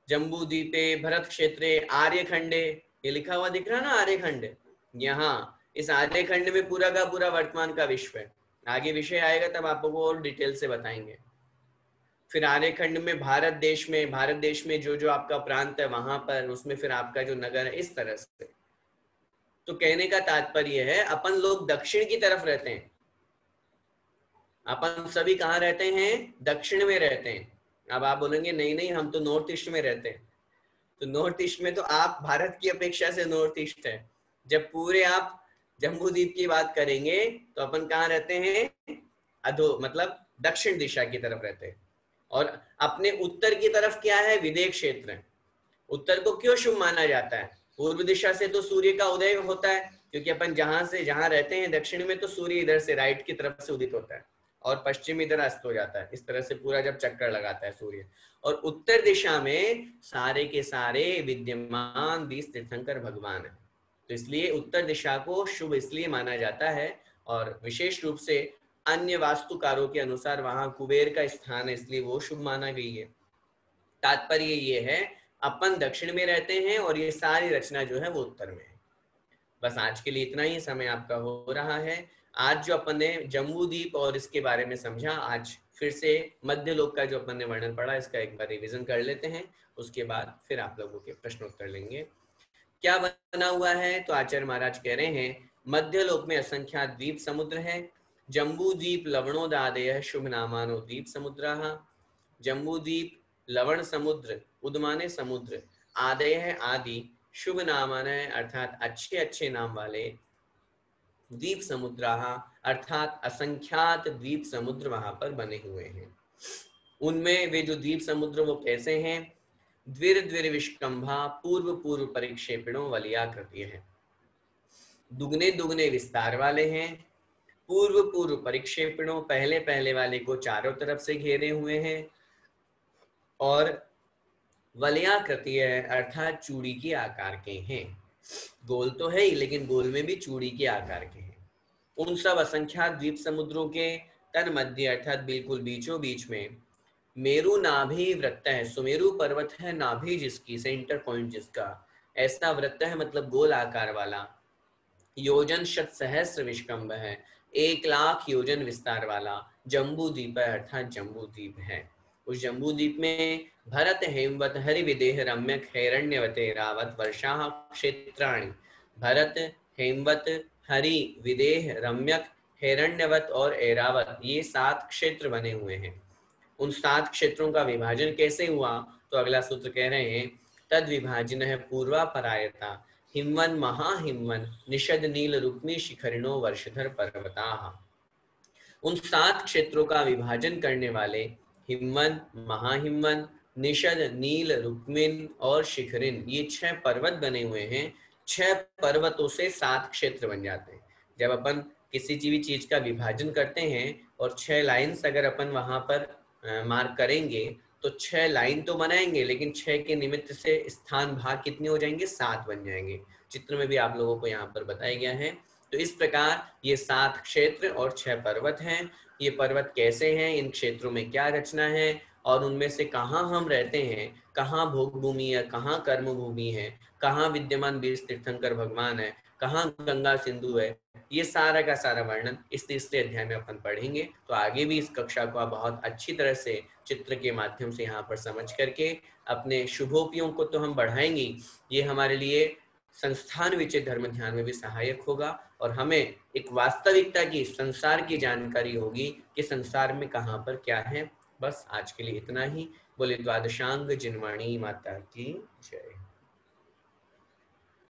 Speaker 1: जम्बू द्वीपे भरत क्षेत्रे आर्यखंडे। ये लिखा हुआ दिख रहा है ना, आर्यखंड। यहाँ इस आर्यखंड में पूरा का पूरा वर्तमान का विश्व है। आगे विषय आएगा तब आपको और डिटेल से बताएंगे। फिर आर्यखंड में भारत देश में जो जो आपका प्रांत है वहां पर, उसमें फिर आपका जो नगर है, इस तरह से। तो कहने का तात्पर्य है, अपन लोग दक्षिण की तरफ रहते हैं। अपन सभी कहाँ रहते हैं, दक्षिण में रहते हैं। अब आप बोलेंगे नहीं नहीं, हम तो नॉर्थ ईस्ट में रहते हैं। तो नॉर्थ ईस्ट में तो आप भारत की अपेक्षा से नॉर्थ ईस्ट है। जब पूरे आप जम्बू द्वीप की बात करेंगे तो अपन कहाँ रहते हैं, अधो मतलब दक्षिण दिशा की तरफ रहते हैं। और अपने उत्तर की तरफ क्या है, विदेह क्षेत्र है। उत्तर को क्यों शुभ माना जाता है, पूर्व दिशा से तो सूर्य का उदय होता है, क्योंकि अपन जहां रहते हैं दक्षिण में, तो सूर्य इधर से राइट की तरफ से उदित होता है और पश्चिम इधर अस्त हो जाता है। इस तरह से पूरा जब चक्कर लगाता है सूर्य। और उत्तर दिशा में सारे के सारे विद्यमान 20 तीर्थंकर भगवान है। तो इसलिए उत्तर दिशा को शुभ इसलिए माना जाता है। और विशेष रूप से अन्य वास्तुकारों के अनुसार वहां कुबेर का स्थान है, इसलिए वो शुभ माना गई है। तात्पर्य ये है, अपन दक्षिण में रहते हैं और ये सारी रचना जो है वो उत्तर में है। बस आज के लिए इतना ही समय आपका हो रहा है। आज जो अपन ने जम्बू द्वीप और इसके बारे में समझा, आज फिर से मध्य लोक का जो अपन ने वर्णन पढ़ा, इसका एक बार रिवीजन कर लेते हैं। उसके बाद फिर आप लोगों के प्रश्नोत्तर लेंगे। क्या बना हुआ है, तो आचार्य महाराज कह रहे हैं, मध्य लोक में असंख्यात द्वीप समुद्र है। जम्बू द्वीप लवणोदादय शुभ नामानो द्वीप समुद्र। जम्बू द्वीप लवण समुद्र, उदमाने समुद्र, आदय है आदि, शुभ नामान है अर्थात अच्छे अच्छे नाम वाले, द्वीप समुद्र अर्थात असंख्यात द्वीप समुद्र वहां पर बने हुए हैं। उनमें वे जो द्वीप समुद्र वो कैसे हैं, द्विर द्विर विष्कंभा पूर्व पूर्व परिक्षेपणों वलियाकृति है। दुगने दुगने विस्तार वाले हैं। पूर्व पूर्व परिक्षेपणों, पहले पहले वाले को चारों तरफ से घेरे हुए हैं। और वलयाकृति है अर्थात चूड़ी के आकार के हैं। गोल तो है ही, लेकिन गोल में भी चूड़ी के आकार के हैं। उन सब असंख्यात द्वीप समुद्रों के तन मध्य अर्थात बिल्कुल बीचों बीच में मेरु नाभि वृत्त है। सुमेरु पर्वत है नाभि जिसकी, सेंटर पॉइंट जिसका, ऐसा वृत्त है मतलब गोल आकार वाला। योजन शत सहस्र विष्कंभ है, 1,00,000 योजन विस्तार वाला जम्बू द्वीप है अर्थात जम्बू द्वीप है। उस जम्बू द्वीप में भरत हेमवत हरि विदेह रम्यक हैरण्यवते रावत वर्षा क्षेत्राणि। भरत, हेमवत, हरि, विदेह, रम्यक, हैरण्यवत और ऐरावत, ये 7 क्षेत्र बने हुए हैं। उन 7 क्षेत्रों का विभाजन कैसे हुआ, तो अगला सूत्र कह रहे हैं, तद विभाजन है पूर्वा परायता हिमवन महाहिमवन निषद नील रुक्मी शिखरिणो वर्षधर पर्वता। उन 7 क्षेत्रों का विभाजन करने वाले हिमवन, महाहिमवन, निषद, नील, रुक्मिन और शिखरिन, ये 6 पर्वत बने हुए हैं। 6 पर्वतों से 7 क्षेत्र बन जाते हैं। जब अपन किसी भी चीज का विभाजन करते हैं और 6 लाइन्स अगर अपन वहां पर मार्क करेंगे तो 6 लाइन तो बनाएंगे, लेकिन 6 के निमित्त से स्थान भाग कितने हो जाएंगे, 7 बन जाएंगे। चित्र में भी आप लोगों को यहाँ पर बताया गया है। तो इस प्रकार ये 7 क्षेत्र और 6 पर्वत हैं। ये पर्वत कैसे हैं, इन क्षेत्रों में क्या रचना है, और उनमें से कहाँ हम रहते हैं, कहाँ भोग भूमि है, कहाँ कर्म भूमि है, कहाँ विद्यमान 20 तीर्थंकर भगवान है, कहाँ गंगा सिंधु है, ये सारा का सारा वर्णन इस तीसरे अध्याय में अपन पढ़ेंगे। तो आगे भी इस कक्षा को आप बहुत अच्छी तरह से चित्र के माध्यम से यहाँ पर समझ करके अपने शुभोपियों को तो हम बढ़ाएंगे, ये हमारे लिए संस्थान विचय धर्म ध्यान में भी सहायक होगा और हमें एक वास्तविकता की, संसार की जानकारी होगी कि संसार में कहाँ पर क्या है। बस आज के लिए इतना ही। बोले द्वादशांग जिनवाणी माता की जय।